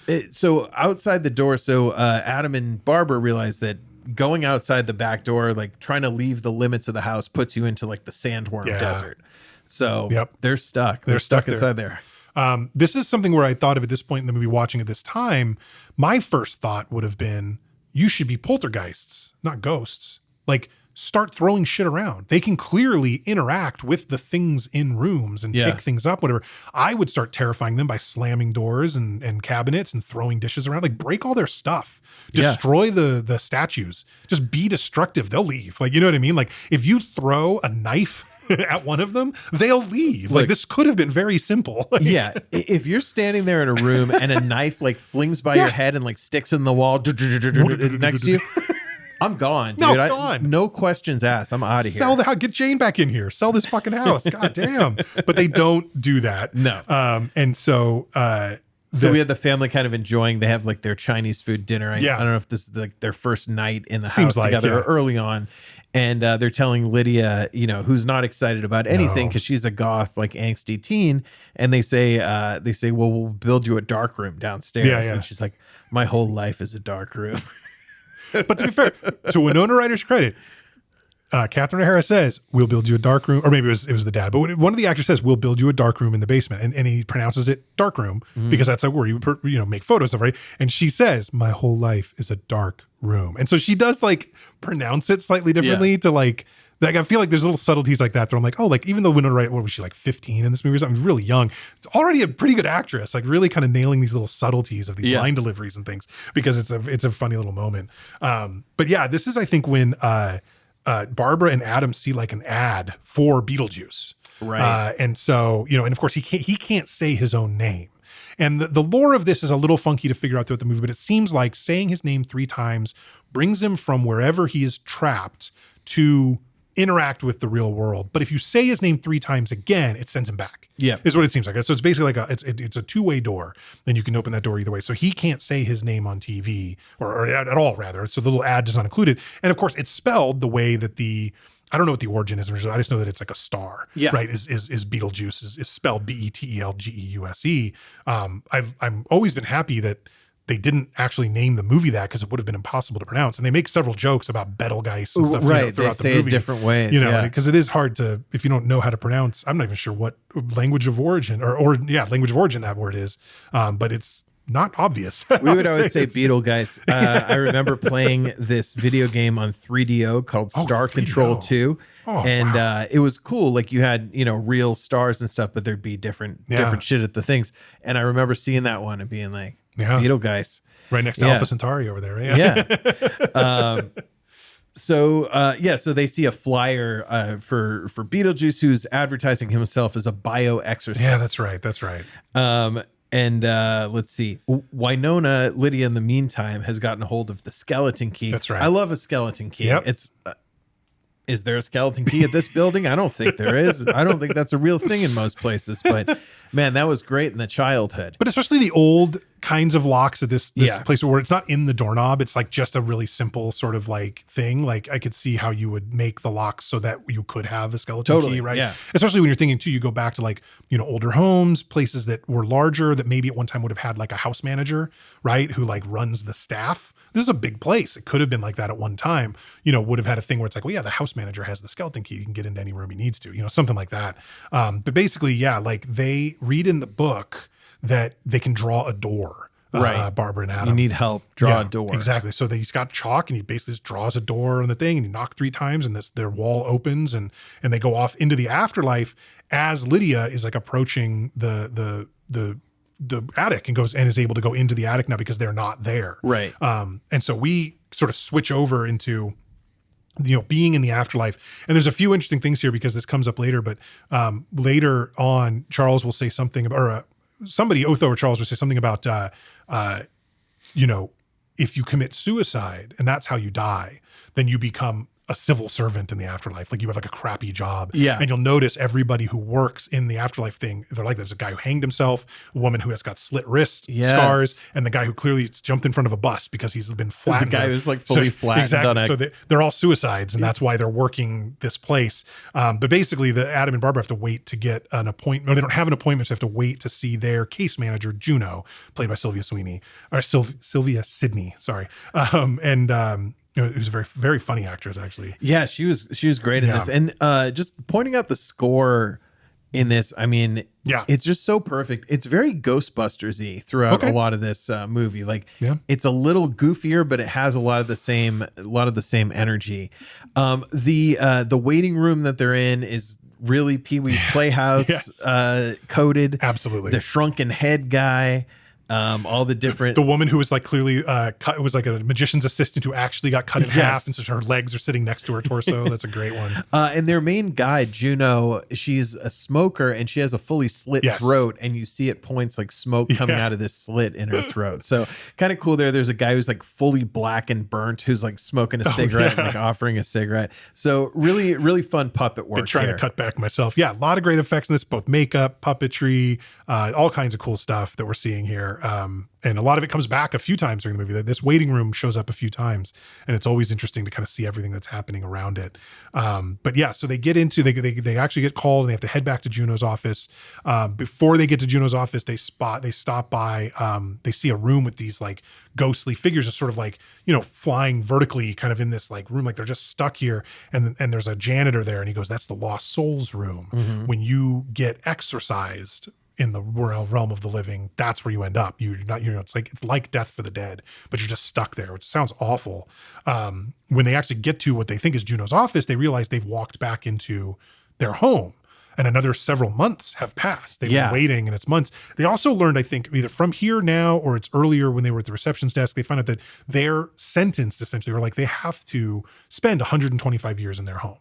[SPEAKER 4] that.
[SPEAKER 5] So outside the door, Adam and Barbara realize that going outside the back door, like trying to leave the limits of the house, puts you into like the sandworm desert. So they're stuck. They're stuck inside there.
[SPEAKER 4] This is something where I thought of at this point in the movie, watching at this time, my first thought would have been, you should be poltergeists, not ghosts. Like, start throwing shit around. They can clearly interact with the things in rooms and pick things up, whatever. I would start terrifying them by slamming doors and cabinets and throwing dishes around. Like, break all their stuff. Destroy the statues. Just be destructive. They'll leave. Like, you know what I mean? Like, if you throw a knife at one of them, they'll leave. Like, this could have been very simple. Like,
[SPEAKER 5] if you're standing there in a room and a knife like flings by your head and like sticks in the wall next to you, I'm gone, dude.
[SPEAKER 4] Gone.
[SPEAKER 5] No questions asked. I'm out of here.
[SPEAKER 4] Sell the house. Get Jane back in here. Sell this fucking house. God damn. But they don't do that.
[SPEAKER 5] No.
[SPEAKER 4] And so
[SPEAKER 5] so we had the family kind of enjoying. They have like their Chinese food dinner. I don't know if this is like their first night in the house together or early on. And they're telling Lydia, who's not excited about anything because she's a goth, like angsty teen. And they say, well, we'll build you a dark room downstairs. And she's like, my whole life is a dark room.
[SPEAKER 4] But to be fair, to Winona Ryder's credit, Catherine O'Hara says, we'll build you a dark room. Or maybe it was the dad. But one of the actors says, we'll build you a dark room in the basement. And he pronounces it dark room because that's like where you make photos of, right? And she says, my whole life is a dark room. And so she does like pronounce it slightly differently to like I feel like there's little subtleties like that. I'm like, oh, like even though Winona Ryder, what was she, like 15 in this movie or something? Really young. It's already a pretty good actress, like really kind of nailing these little subtleties of these line deliveries and things because it's a funny little moment. But yeah, this is, I think, when Barbara and Adam see like an ad for Beetlejuice.
[SPEAKER 5] Right.
[SPEAKER 4] And so, and of course he can't say his own name. And the lore of this is a little funky to figure out throughout the movie, but it seems like saying his name 3 times brings him from wherever he is trapped to interact with the real world. But if you say his name 3 times again, it sends him back.
[SPEAKER 5] Yeah.
[SPEAKER 4] Is what it seems like. So it's basically like it's a 2-way door, and you can open that door either way. So he can't say his name on TV or at all, rather. So the little ad does not include it. And of course, it's spelled the way that I don't know what the origin is. I just know that it's like a star, right? Is Beetlejuice is spelled Betelgeuse. I've always been happy that they didn't actually name the movie that because it would have been impossible to pronounce. And they make several jokes about Betelgeuse and stuff
[SPEAKER 5] throughout
[SPEAKER 4] the movie.
[SPEAKER 5] They say it different ways.
[SPEAKER 4] Because it is hard to, if you don't know how to pronounce, I'm not even sure what language of origin language of origin that word is. But it's not obvious.
[SPEAKER 5] We would always say Beetlegeuse. I remember playing this video game on 3DO called Star Control 2. It was cool. Like you had, real stars and stuff, but there'd be different shit at the things. And I remember seeing that one and being like, Beetlegeuse.
[SPEAKER 4] Right next to Alpha Centauri over there. Right?
[SPEAKER 5] So they see a flyer for Beetlejuice, who's advertising himself as a bio-exorcist.
[SPEAKER 4] Yeah, that's right.
[SPEAKER 5] Let's see. Winona, Lydia, in the meantime, has gotten a hold of the skeleton key.
[SPEAKER 4] That's right.
[SPEAKER 5] I love a skeleton key.
[SPEAKER 4] Yep.
[SPEAKER 5] It's is there a skeleton key at this building? I don't think there is. I don't think that's a real thing in most places. But man, that was great in the childhood.
[SPEAKER 4] But especially the old kinds of locks at this place where it's not in the doorknob. It's like just a really simple sort of like thing. Like I could see how you would make the locks so that you could have a skeleton key, right?
[SPEAKER 5] Yeah.
[SPEAKER 4] Especially when you're thinking too, you go back to like, older homes, places that were larger that maybe at one time would have had like a house manager, right? Who like runs the staff. this is a big place. It could have been like that at one time, would have had a thing where it's like, well, yeah, the house manager has the skeleton key. You can get into any room he needs to, something like that. But basically, yeah, like they read in the book that they can draw a door.
[SPEAKER 5] Right.
[SPEAKER 4] Barbara and Adam.
[SPEAKER 5] You need help. Draw a door.
[SPEAKER 4] Exactly. So he's got chalk and he basically just draws a door on the thing and he knocks 3 times and their wall opens and they go off into the afterlife as Lydia is like approaching the attic and is able to go into the attic now because they're not there.
[SPEAKER 5] Right.
[SPEAKER 4] And so we sort of switch over into being in the afterlife. And there's a few interesting things here because this comes up later, but later on Charles will say something about, or somebody, Otho or Charles, will say something about, if you commit suicide and that's how you die, then you become a civil servant in the afterlife. Like you have like a crappy job.
[SPEAKER 5] Yeah.
[SPEAKER 4] And you'll notice everybody who works in the afterlife thing, they're like, there's a guy who hanged himself, a woman who has got slit wrist scars, and the guy who clearly jumped in front of a bus because he's been flattened.
[SPEAKER 5] The guy who's like fully flattened.
[SPEAKER 4] Exactly. So they're all suicides and that's why they're working this place. But basically the Adam and Barbara have to wait to get an appointment. No, they don't have an appointment. So they have to wait to see their case manager, Juno, played by Sylvia Sidney. Sorry. It was a very, very funny actress, actually.
[SPEAKER 5] Yeah, she was great in this. And just pointing out the score in this, I mean, it's just so perfect. It's very Ghostbusters-y throughout a lot of this movie. Like, it's a little goofier, but it has a lot of the same energy. The waiting room that they're in is really Pee-wee's Playhouse coded.
[SPEAKER 4] Absolutely.
[SPEAKER 5] The shrunken head guy. All the different,
[SPEAKER 4] the woman who was like clearly cut, was like a magician's assistant who actually got cut in half, and so her legs are sitting next to her torso. That's a great one.
[SPEAKER 5] And their main guide, Juno, she's a smoker and she has a fully slit throat, and you see at points like smoke coming out of this slit in her throat. So kind of cool there. There's a guy who's like fully black and burnt who's like smoking a cigarette and like offering a cigarette. So really, really fun puppet work.
[SPEAKER 4] Been trying to cut back myself. Yeah, a lot of great effects in this, both makeup, puppetry, all kinds of cool stuff that we're seeing here. And a lot of it comes back a few times during the movie. This waiting room shows up a few times, and it's always interesting to kind of see everything that's happening around it. But yeah, so they get into, they actually get called and they have to head back to Juno's office. Before they get to Juno's office, they stop by, they see a room with these like ghostly figures just sort of like, flying vertically kind of in this like room, like they're just stuck here. And there's a janitor there and he goes, that's the lost souls room. Mm-hmm. When you get exorcised in the realm of the living, that's where you end up. It's like death for the dead, but you're just stuck there, which sounds awful. When they actually get to what they think is Juno's office, they realize they've walked back into their home and another several months have passed. They've been waiting and it's months. They also learned, I think, either from here now or it's earlier when they were at the reception's desk, they found out that they're sentenced essentially, or like they have to spend 125 years in their home.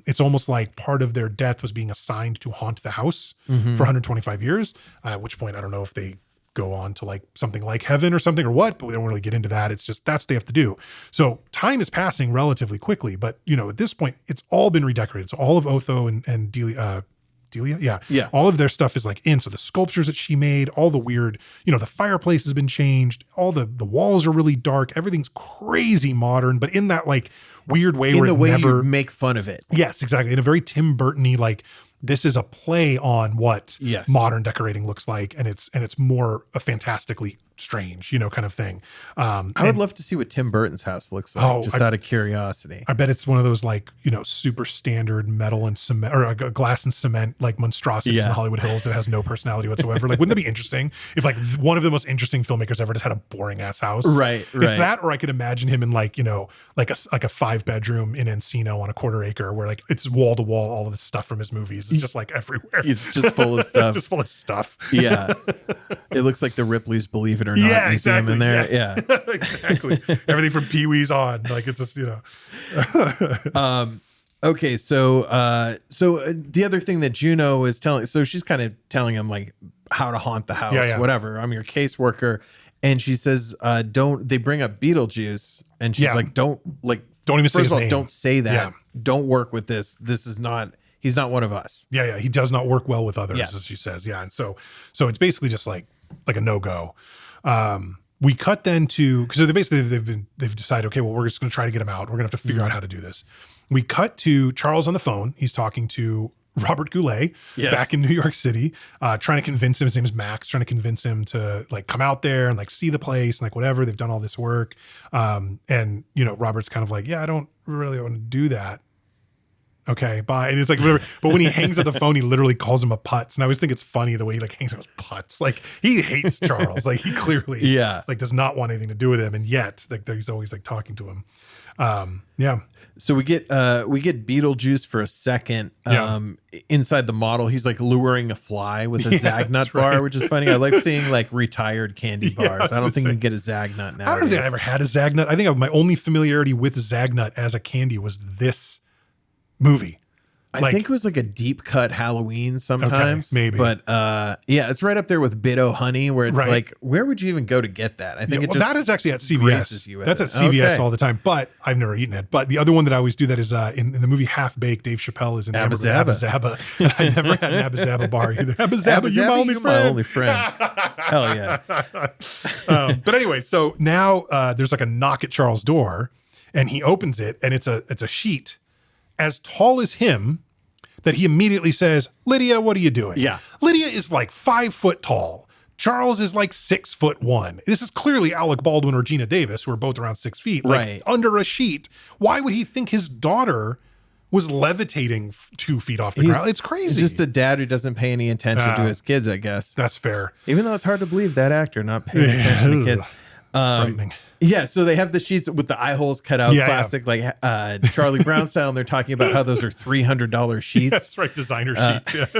[SPEAKER 4] It's almost like part of their death was being assigned to haunt the house for 125 years, at which point, I don't know if they go on to like something like heaven or something or what, but we don't really get into that. It's just, that's what they have to do. So time is passing relatively quickly, but at this point it's all been redecorated. So all of Otho and Delia, all of their stuff is like in. So the sculptures that she made, all the weird, the fireplace has been changed. All the walls are really dark. Everything's crazy modern, but in that like weird way where
[SPEAKER 5] you make fun of it.
[SPEAKER 4] Yes, exactly. In a very Tim Burton-y, like this is a play on what modern decorating looks like. And it's more a fantastically strange, kind of thing.
[SPEAKER 5] I would love to see what Tim Burton's house looks like, out of curiosity.
[SPEAKER 4] I bet it's one of those like, super standard metal and cement or glass and cement, like monstrosities in Hollywood Hills that has no personality whatsoever. Like, wouldn't that be interesting if like one of the most interesting filmmakers ever just had a boring ass house?
[SPEAKER 5] Right.
[SPEAKER 4] It's that, or I could imagine him in like, like a 5-bedroom in Encino on a quarter acre where like it's wall to wall, all of the stuff from his movies. It's just like everywhere.
[SPEAKER 5] It's just full of stuff.
[SPEAKER 4] Just full of stuff.
[SPEAKER 5] Yeah. It looks like the Ripley's Believe It or Not museum in there.
[SPEAKER 4] Yes. Yeah. Exactly. Everything from Pee-wee's on. Like it's just,
[SPEAKER 5] Okay, so the other thing that Juno is telling, so she's kind of telling him like how to haunt the house, whatever. I'm your caseworker, and she says, they bring up Beetlejuice, and she's like, don't
[SPEAKER 4] even say his name.
[SPEAKER 5] Don't say that. Yeah. Don't work with this. This is not. He's not one of us.
[SPEAKER 4] Yeah. He does not work well with others, as she says. Yeah, and so it's basically just like a no-go. We cut then to, because they've decided, okay, well, we're just going to try to get him out. We're going to have to figure out how to do this. We cut to Charles on the phone. He's talking to Robert Goulet back in New York City, trying to convince him, his name is Max, trying to convince him to like come out there and like see the place and like whatever. They've done all this work. And you know, Robert's kind of like, yeah, I don't really want to do that. Okay, bye. And it's like whatever. But when he hangs up the phone, he literally calls him a putz. And I always think it's funny the way he like hangs up his putz. Like he hates Charles. Like he clearly like does not want anything to do with him. And yet like he's always like talking to him.
[SPEAKER 5] So we get Beetlejuice for a second. Inside the model, he's like luring a fly with a Zagnut bar, which is funny. I like seeing like retired candy bars. I don't think you can get a Zagnut now.
[SPEAKER 4] I don't think I ever had a Zagnut. I think my only familiarity with Zagnut as a candy was this movie.
[SPEAKER 5] I think it was like a deep cut Halloween sometimes.
[SPEAKER 4] Okay, maybe.
[SPEAKER 5] But yeah, it's right up there with Bit-O Honey, where it's like, where would you even go to get that? I think
[SPEAKER 4] that is actually at CVS. That's at CVS all the time, but I've never eaten it. But the other one that I always do that is in the movie Half Baked, Dave Chappelle is in Abba Zaba. And I never had an Abba Zaba bar either. Abba Zaba, you're my only friend.
[SPEAKER 5] Hell yeah.
[SPEAKER 4] But anyway, so now there's like a knock at Charles' door, and he opens it, and it's a sheet as tall as him, that he immediately says, Lydia, what are you doing?
[SPEAKER 5] Yeah.
[SPEAKER 4] Lydia is like 5 foot tall. Charles is like 6'1". This is clearly Alec Baldwin or Gina Davis, who are both around 6 feet, like under a sheet. Why would he think his daughter was levitating 2 feet off the ground? It's crazy.
[SPEAKER 5] He's just a dad who doesn't pay any attention to his kids, I guess.
[SPEAKER 4] That's fair.
[SPEAKER 5] Even though it's hard to believe that actor not paying attention to kids.
[SPEAKER 4] Frightening.
[SPEAKER 5] Yeah, so they have the sheets with the eye holes cut out, classic, like Charlie Brown style, and they're talking about how those are $300 sheets.
[SPEAKER 4] That's right, designer sheets.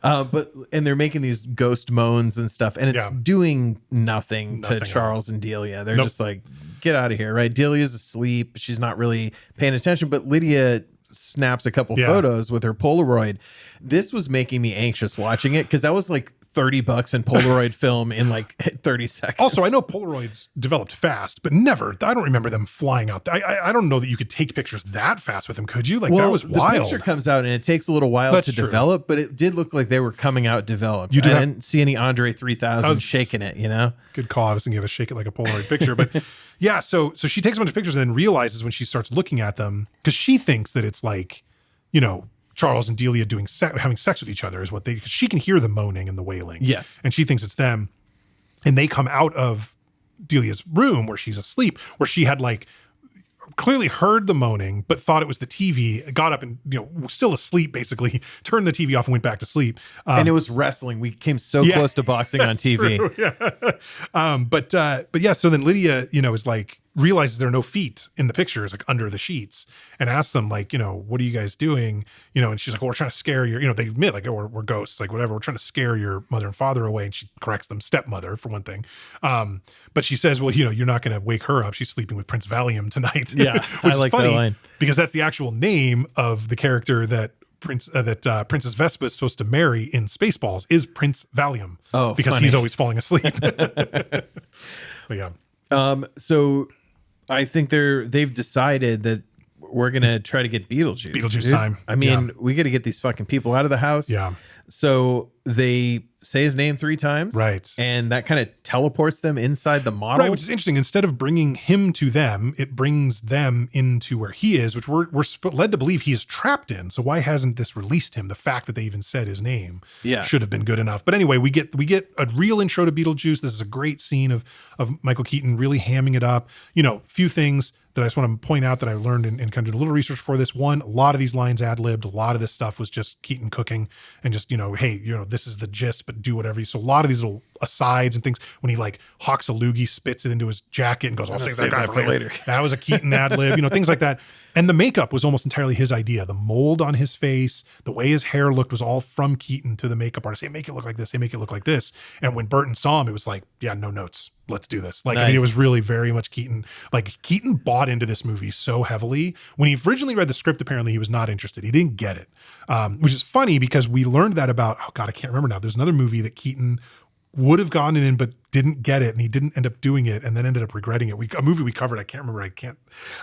[SPEAKER 5] And they're making these ghost moans and stuff, and it's doing nothing to Charles and Delia. They're just like, get out of here, right? Delia's asleep. She's not really paying attention, but Lydia snaps a couple photos with her Polaroid. This was making me anxious watching it, because that was like $30 in Polaroid film in like 30 seconds.
[SPEAKER 4] Also, I know Polaroids developed fast, but never, I don't remember them flying out. I don't know that you could take pictures that fast with them, could you? Like, that was wild.
[SPEAKER 5] The picture comes out and it takes a little while to develop, but it did look like they were coming out developed. I didn't see any Andre 3000 shaking it, you know?
[SPEAKER 4] Good call. I was thinking of a shake it like a Polaroid picture, but yeah. So she takes a bunch of pictures and then realizes when she starts looking at them, because she thinks that it's like, you know, Charles and Delia having sex with each other is what because she can hear the moaning and the wailing.
[SPEAKER 5] Yes.
[SPEAKER 4] And she thinks it's them. And they come out of Delia's room where she's asleep, where she had like clearly heard the moaning, but thought it was the TV, got up and, you know, still asleep, basically turned the TV off and went back to sleep.
[SPEAKER 5] And it was wrestling. We came so close to boxing on TV.
[SPEAKER 4] True, yeah. But yeah, so then Lydia, you know, is like, realizes there are no feet in the pictures, like under the sheets, and asks them like, you know, what are you guys doing? You know, and she's like, well, we're trying to scare your, you know, they admit like, oh, we're ghosts, like whatever. We're trying to scare your mother and father away. And she corrects them, stepmother for one thing. But she says, well, you know, you're not going to wake her up. She's sleeping with Prince Valium tonight.
[SPEAKER 5] Yeah.
[SPEAKER 4] Which
[SPEAKER 5] I like
[SPEAKER 4] is funny
[SPEAKER 5] that line,
[SPEAKER 4] because that's the actual name of the character that Princess Vespa is supposed to marry in Spaceballs is Prince Valium.
[SPEAKER 5] Oh,
[SPEAKER 4] because he's always falling asleep. But yeah.
[SPEAKER 5] So I think they've decided that we're going to try to get Beetlejuice.
[SPEAKER 4] Beetlejuice time.
[SPEAKER 5] I mean, we got to get these fucking people out of the house.
[SPEAKER 4] Yeah.
[SPEAKER 5] So they say his name 3 times.
[SPEAKER 4] Right.
[SPEAKER 5] And that kind of teleports them inside the model.
[SPEAKER 4] Right, which is interesting. Instead of bringing him to them, it brings them into where he is, which we're led to believe he is trapped in. So why hasn't this released him? The fact that they even said his name should have been good enough. But anyway, we get a real intro to Beetlejuice. This is a great scene of Michael Keaton really hamming it up. You know, few things that I just want to point out that I learned in kind of doing a little research for this. One, a lot of these lines ad-libbed. A lot of this stuff was just Keaton cooking and just, you know, hey, you know, this is the gist, but do whatever. So a lot of these little asides and things, when he like hawks a loogie, spits it into his jacket and goes, I'll save that guy for later. That was a Keaton ad-lib, you know, things like that. And the makeup was almost entirely his idea. The mold on his face, the way his hair looked was all from Keaton to the makeup artist. Hey, make it look like this. Hey, make it look like this. And when Burton saw him, it was like, yeah, no notes. Let's do this. Like, nice. I mean, it was really very much Keaton. Like, Keaton bought into this movie so heavily. When he originally read the script, apparently he was not interested. He didn't get it, which is funny because we learned that about, oh God, I can't remember now. There's another movie that Keaton would have gone in but didn't get it, and he didn't end up doing it, and then ended up regretting it. A movie we covered, I can't remember. I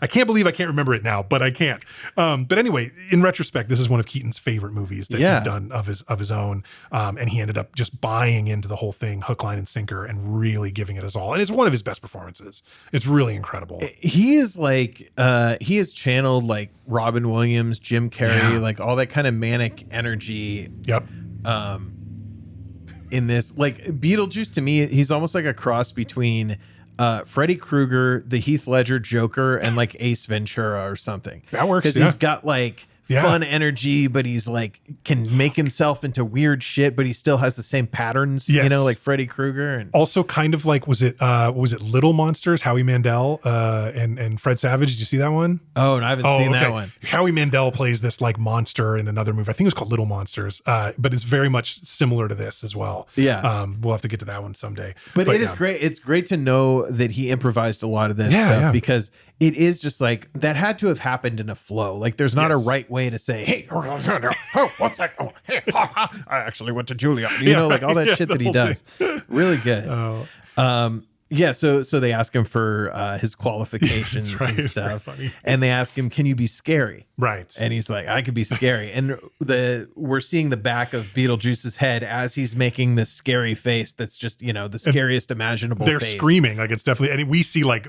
[SPEAKER 4] can't believe I can't remember it now, but I can't. But anyway, in retrospect, this is one of Keaton's favorite movies that he'd done of his own, and he ended up just buying into the whole thing, hook, line, and sinker, and really giving it his all. And it's one of his best performances. It's really incredible.
[SPEAKER 5] He is like he has channeled like Robin Williams, Jim Carrey, like all that kind of manic energy.
[SPEAKER 4] Yep.
[SPEAKER 5] In this, like Beetlejuice, to me, he's almost like a cross between Freddy Krueger, the Heath Ledger Joker, and like Ace Ventura or something.
[SPEAKER 4] That works.
[SPEAKER 5] Because he's got like fun energy, but he's like can make himself into weird shit, but he still has the same patterns, you know, like Freddy Krueger. And
[SPEAKER 4] also kind of like, was it Little Monsters, Howie Mandel and Fred Savage? Did you see that one?
[SPEAKER 5] Oh, no, I haven't seen that one.
[SPEAKER 4] Howie Mandel plays this like monster in another movie. I think it was called Little Monsters, but it's very much similar to this as well.
[SPEAKER 5] Yeah.
[SPEAKER 4] We'll have to get to that one someday.
[SPEAKER 5] But it is great. It's great to know that he improvised a lot of this stuff because it is just like that had to have happened in a flow. Like there's not a right way to say, hey, oh, what's that? Oh, hey, I actually went to Juilliard. You know, like all that shit that he does. Really good. Yeah, so they ask him for his qualifications and stuff, and they ask him, "Can you be scary?"
[SPEAKER 4] Right,
[SPEAKER 5] and he's like, "I could be scary." And we're seeing the back of Beetlejuice's head as he's making this scary face. That's just the scariest imaginable.
[SPEAKER 4] They're
[SPEAKER 5] face.
[SPEAKER 4] Screaming like it's definitely, and we see like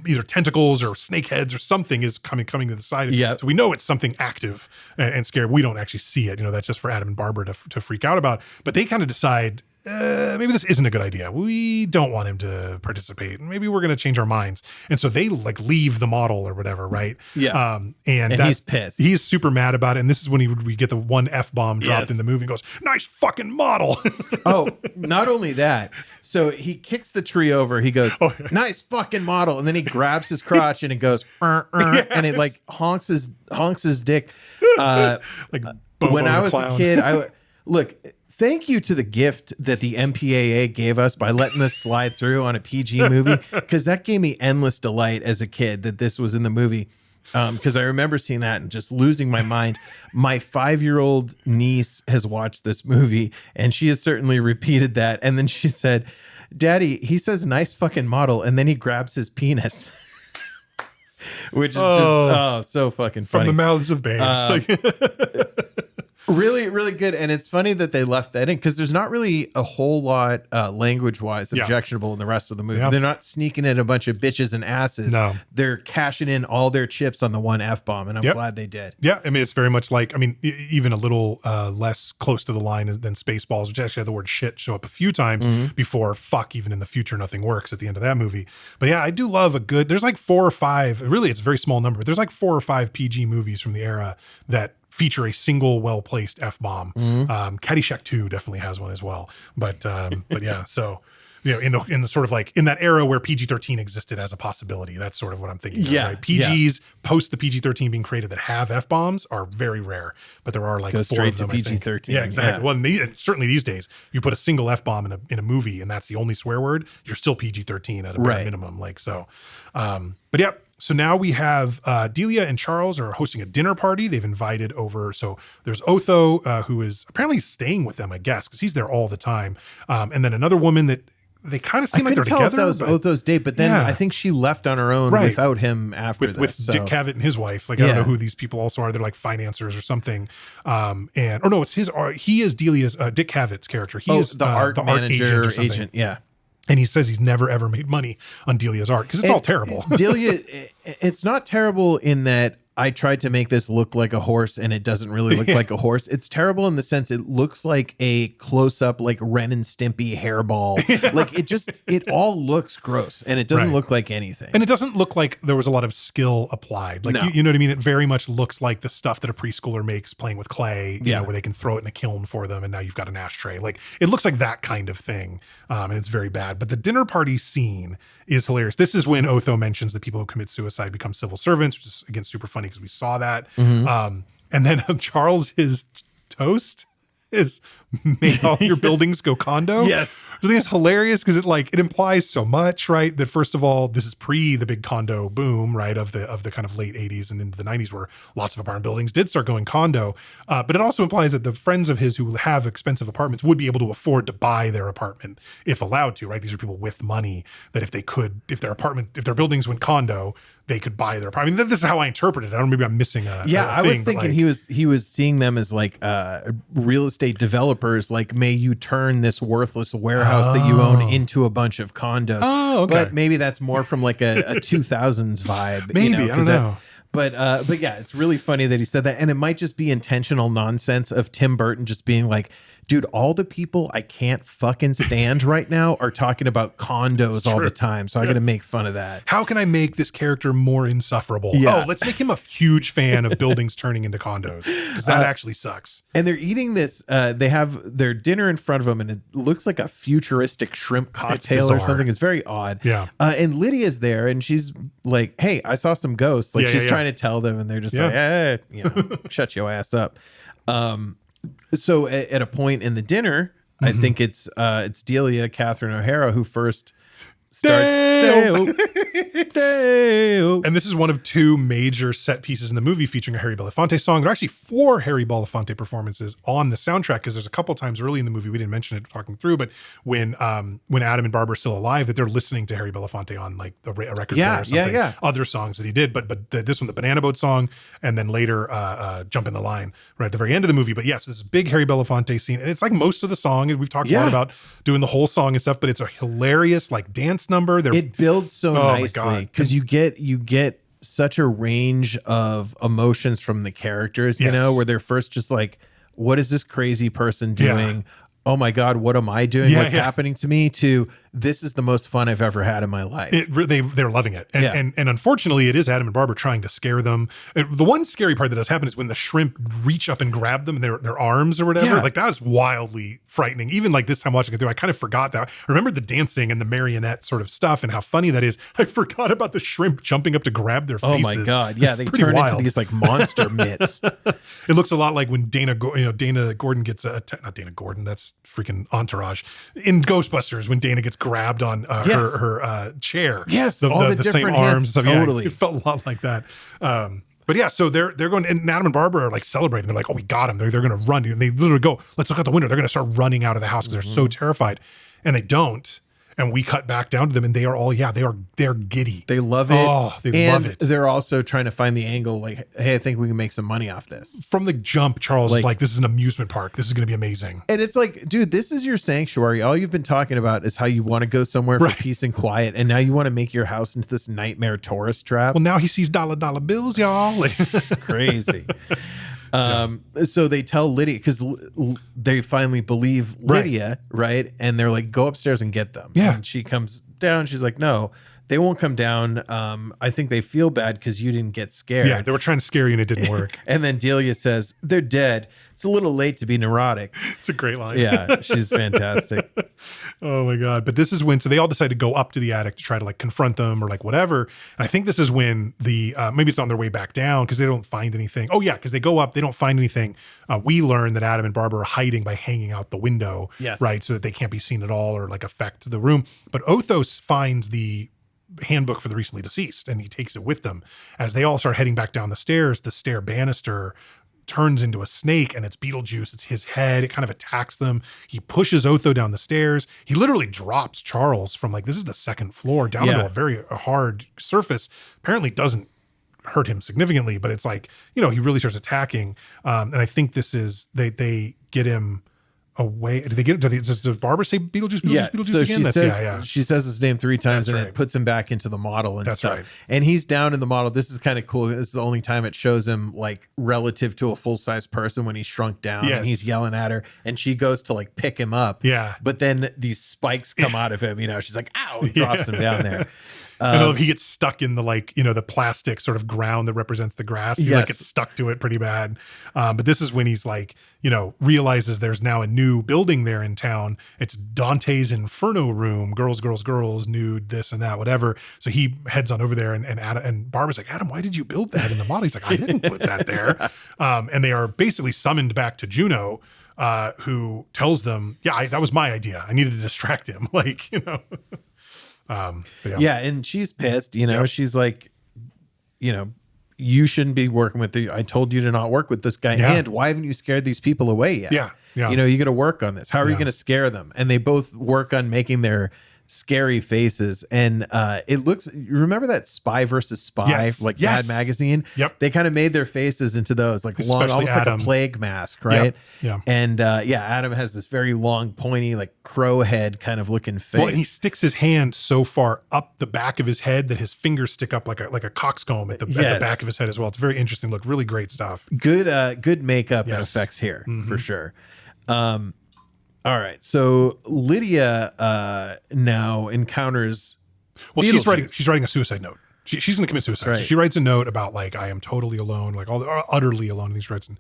[SPEAKER 4] either tentacles or snake heads or something is coming to the side.
[SPEAKER 5] Yeah,
[SPEAKER 4] so we know it's something active and scary. We don't actually see it. That's just for Adam and Barbara to freak out about. But they kind of decide, maybe this isn't a good idea. We don't want him to participate. Maybe we're going to change our minds. And so they like leave the model or whatever, right?
[SPEAKER 5] Yeah.
[SPEAKER 4] And
[SPEAKER 5] he's pissed.
[SPEAKER 4] He's super mad about it. And this is when we get the one F-bomb dropped in the movie and goes, nice fucking model.
[SPEAKER 5] Oh, not only that. So he kicks the tree over. He goes, nice fucking model. And then he grabs his crotch and it goes, and it like honks his dick.
[SPEAKER 4] Like
[SPEAKER 5] when I was a kid, look, thank you to the gift that the MPAA gave us by letting this slide through on a PG movie, because that gave me endless delight as a kid that this was in the movie. Because I remember seeing that and just losing my mind. My 5-year-old niece has watched this movie and she has certainly repeated that. And then she said, Daddy, he says nice fucking model, and then he grabs his penis. Which is just so fucking funny.
[SPEAKER 4] From the mouths of babes.
[SPEAKER 5] Really, really good. And it's funny that they left that in because there's not really a whole lot language-wise objectionable in the rest of the movie. They're not sneaking in a bunch of bitches and asses.
[SPEAKER 4] No.
[SPEAKER 5] They're cashing in all their chips on the one F-bomb, and I'm glad they did.
[SPEAKER 4] Yeah, I mean, it's very much like, even a little less close to the line than Spaceballs, which actually had the word shit show up a few times before fuck, even in the future, nothing works at the end of that movie. But yeah, I do love there's like 4 or 5, really it's a very small number, but there's like 4 or 5 PG movies from the era that feature a single well-placed F-bomb. Caddyshack 2 definitely has one as well. But yeah, so in the sort of like in that era where PG-13 existed as a possibility, that's sort of what I'm thinking.
[SPEAKER 5] Yeah,
[SPEAKER 4] right? PGs post the PG-13 being created that have F-bombs are very rare, but there are like 4 of them.
[SPEAKER 5] PG-13.
[SPEAKER 4] Yeah, exactly. Yeah. Well, certainly these days, you put a single F-bomb in a movie, and that's the only swear word, you're still PG-13 at a bare minimum. Like so, but yeah. So now we have Delia and Charles are hosting a dinner party. They've invited over. So there's Otho, who is apparently staying with them, I guess, because he's there all the time. And then another woman that they kind of seem like they're together. I couldn't tell if
[SPEAKER 5] that was Otho's date, but then I think she left on her own without him after
[SPEAKER 4] with Dick Cavett and his wife. Like, I don't know who these people also are. They're like financiers or something. It's he is Delia's, Dick Cavett's character. He is
[SPEAKER 5] the art manager, agent. Yeah.
[SPEAKER 4] And he says he's never, ever made money on Delia's art because it's all terrible.
[SPEAKER 5] Delia, it's not terrible in that I tried to make this look like a horse and it doesn't really look like a horse. It's terrible in the sense it looks like a close-up, like Ren and Stimpy hairball. Like it all looks gross and it doesn't look like anything.
[SPEAKER 4] And it doesn't look like there was a lot of skill applied. Like, you know what I mean? It very much looks like the stuff that a preschooler makes playing with clay, you know, where they can throw it in a kiln for them and now you've got an ashtray. Like, it looks like that kind of thing. And it's very bad. But the dinner party scene is hilarious. This is when Otho mentions that people who commit suicide become civil servants, which is, again, super funny because we saw that. And then Charles, his toast is make all your buildings go condo.
[SPEAKER 5] Yes.
[SPEAKER 4] I think it's hilarious because it implies so much, right? That first of all, this is pre the big condo boom, right? Of the kind of late 80s and into the 90s where lots of apartment buildings did start going condo. But it also implies that the friends of his who have expensive apartments would be able to afford to buy their apartment if allowed to, right? These are people with money that if their buildings went condo, they could buy their apartment. I mean, this is how I interpret it. I don't know, maybe I'm missing a
[SPEAKER 5] I
[SPEAKER 4] thing,
[SPEAKER 5] was thinking he was seeing them as like real estate developers. Like, may you turn this worthless warehouse that you own into a bunch of condos.
[SPEAKER 4] Oh, okay.
[SPEAKER 5] But maybe that's more from like a 2000s vibe.
[SPEAKER 4] Maybe, I don't know.
[SPEAKER 5] But yeah, it's really funny that he said that. And it might just be intentional nonsense of Tim Burton just being like, dude, all the people I can't fucking stand right now are talking about condos all the time. So I got to make fun of that.
[SPEAKER 4] How can I make this character more insufferable?
[SPEAKER 5] Yeah.
[SPEAKER 4] Oh, let's make him a huge fan of buildings turning into condos, because that actually sucks.
[SPEAKER 5] And they're eating this. They have their dinner in front of them, and it looks like a futuristic shrimp cocktail or something. It's very odd.
[SPEAKER 4] Yeah.
[SPEAKER 5] And Lydia's there, and she's like, "Hey, I saw some ghosts." Like she's trying to tell them, and they're just like, "Hey, shut your ass up." So at a point in the dinner, I think it's Delia Catherine O'Hara who first starts Deo.
[SPEAKER 4] And this is one of two major set pieces in the movie featuring a Harry Belafonte song. There are actually 4 Harry Belafonte performances on the soundtrack, because there's a couple times early in the movie, we didn't mention it talking through, but when Adam and Barbara are still alive, that they're listening to Harry Belafonte on like a record player or something. Other songs that he did, but this one, the Banana Boat song, and then later Jump in the Line right at the very end of the movie. But yes, this big Harry Belafonte scene, and it's like most of the song, and we've talked a lot about doing the whole song and stuff, but it's a hilarious like dance number.
[SPEAKER 5] It builds so nicely because you get such a range of emotions from the characters, you know, where they're first just like, what is this crazy person doing? Oh my God, what am I doing? What's happening to me? To this is the most fun I've ever had in my life.
[SPEAKER 4] They're loving it. And unfortunately, it is Adam and Barbara trying to scare them. The one scary part that does happen is when the shrimp reach up and grab them in their arms or whatever. Like, that was wildly frightening. Even like this time watching it through, I kind of forgot that. I remembered the dancing and the marionette sort of stuff and how funny that is. I forgot about the shrimp jumping up to grab their faces.
[SPEAKER 5] Oh my God. Yeah, they turn into these like monster mitts.
[SPEAKER 4] It looks a lot like when Dana Gordon gets not Dana Gordon, that's freaking Entourage. In Ghostbusters, when Dana gets grabbed on her chair.
[SPEAKER 5] Yes,
[SPEAKER 4] the
[SPEAKER 5] different
[SPEAKER 4] same arms.
[SPEAKER 5] Stuff. Totally.
[SPEAKER 4] It felt a lot like that. But yeah, so they're going, and Adam and Barbara are like celebrating. They're like, "Oh, we got him!" They're going to run, and they literally go, "Let's look out the window." They're going to start running out of the house because they're so terrified, and they don't. And we cut back down to them, and they are all, they're giddy.
[SPEAKER 5] They love it.
[SPEAKER 4] Oh, they love it.
[SPEAKER 5] They're also trying to find the angle, like, hey, I think we can make some money off this.
[SPEAKER 4] From the jump, Charles is like, this is an amusement park. This is going to be amazing.
[SPEAKER 5] And it's like, dude, this is your sanctuary. All you've been talking about is how you want to go somewhere for peace and quiet, and now you want to make your house into this nightmare tourist trap.
[SPEAKER 4] Well, now he sees dollar bills, y'all.
[SPEAKER 5] Crazy. So they tell Lydia, because they finally believe Lydia, right? And they're like, go upstairs and get them.
[SPEAKER 4] Yeah.
[SPEAKER 5] And she comes down. She's like, no, they won't come down. I think they feel bad because you didn't get scared.
[SPEAKER 4] Yeah, they were trying to scare you and it didn't work.
[SPEAKER 5] And then Delia says, they're dead. It's a little late to be neurotic.
[SPEAKER 4] It's a great line.
[SPEAKER 5] Yeah, she's fantastic.
[SPEAKER 4] Oh my God. But this is when, so they all decide to go up to the attic to try to like confront them or like whatever. And I think this is when the, maybe it's on their way back down because they don't find anything. Oh yeah, because they go up, they don't find anything. We learn that Adam and Barbara are hiding by hanging out the window.
[SPEAKER 5] Yes.
[SPEAKER 4] Right. So that they can't be seen at all or like affect the room. But Othos finds the handbook for the recently deceased and he takes it with them. As they all start heading back down the stairs, the stair banister turns into a snake and it's Beetlejuice. It's his head. It kind of attacks them. He pushes Otho down the stairs. He literally drops Charles from like, this is the second floor down into a very hard surface. Apparently doesn't hurt him significantly, but it's like, he really starts attacking. And I think this is, they get him away. Does Barbara say Beetlejuice Beetlejuice
[SPEAKER 5] so
[SPEAKER 4] again?
[SPEAKER 5] She says his name 3 times and it puts him back into the model and stuff. Right. And he's down in the model. This is kind of cool. This is the only time it shows him like relative to a full-size person when he's shrunk down and he's yelling at her and she goes to like pick him up.
[SPEAKER 4] Yeah.
[SPEAKER 5] But then these spikes come out of him, she's like, ow, and drops him down there.
[SPEAKER 4] He gets stuck in the the plastic sort of ground that represents the grass. He like gets stuck to it pretty bad. But this is when he's like, realizes there's now a new building there in town. It's Dante's Inferno room, girls, nude, this and that, whatever. So he heads on over there and Barbara's like, Adam, why did you build that in the model? He's like, I didn't put that there. And they are basically summoned back to Juneau. who tells them, that was my idea. I needed to distract him. Like,
[SPEAKER 5] yeah. And she's pissed, she's like, you shouldn't be working with I told you to not work with this guy.
[SPEAKER 4] Yeah.
[SPEAKER 5] And why haven't you scared these people away yet?
[SPEAKER 4] Yeah. Yeah.
[SPEAKER 5] You got to work on this. How are you going to scare them? And they both work on making their scary faces. And it looks, you remember that Spy versus Spy, Mad Magazine?
[SPEAKER 4] Yep.
[SPEAKER 5] They kind of made their faces into those like long, almost
[SPEAKER 4] Adam.
[SPEAKER 5] like a plague mask, right?
[SPEAKER 4] Yeah.
[SPEAKER 5] And Adam has this very long, pointy, like crow head kind of looking face.
[SPEAKER 4] Well, and he sticks his hand so far up the back of his head that his fingers stick up like a coxcomb at the back of his head as well. It's very interesting look, really great stuff.
[SPEAKER 5] Good makeup and effects here for sure. All right. So Lydia now encounters.
[SPEAKER 4] Well, she's writing a suicide note. She's going to commit suicide.
[SPEAKER 5] Right.
[SPEAKER 4] So she writes a note about like, I am totally alone, like utterly alone. And he writes, and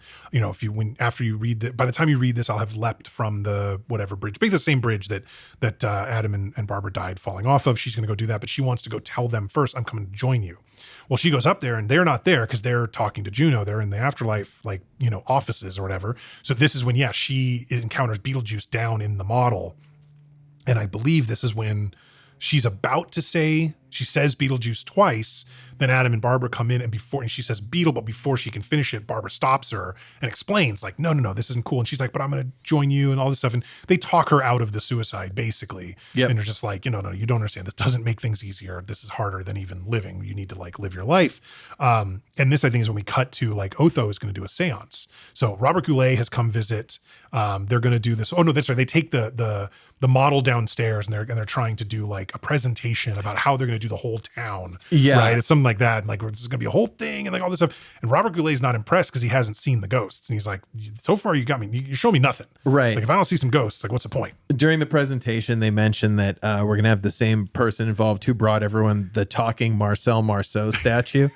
[SPEAKER 4] after you read by the time you read this, I'll have leapt from the whatever bridge, basically the same bridge that Adam and Barbara died falling off of. She's going to go do that, but she wants to go tell them first, I'm coming to join you. Well, she goes up there and they're not there because they're talking to Juno. They're in the afterlife, offices or whatever. So this is when, she encounters Beetlejuice down in the model. And I believe this is when she's about to say, she says Beetlejuice twice, then Adam and Barbara come in and she says Beetle, but before she can finish it, Barbara stops her and explains like, no, this isn't cool. And she's like, but I'm going to join you and all this stuff. And they talk her out of the suicide basically. Yep. And they're just like, no, you don't understand. This doesn't make things easier. This is harder than even living. You need to like live your life. And this I think is when we cut to like Otho is going to do a seance. So Robert Goulet has come visit. They're going to do this. Oh no, that's right. They take the model downstairs and they're trying to do like a presentation about how they're going to do the whole town. Yeah. Right. It's something like that. And like, this is going to be a whole thing and like all this stuff. And Robert Goulet's not impressed because he hasn't seen the ghosts. And he's like, so far you got me, you show me nothing.
[SPEAKER 5] Right.
[SPEAKER 4] Like if I don't see some ghosts, like what's the point?
[SPEAKER 5] During the presentation, they mentioned that we're going to have the same person involved who brought everyone the talking Marcel Marceau statue.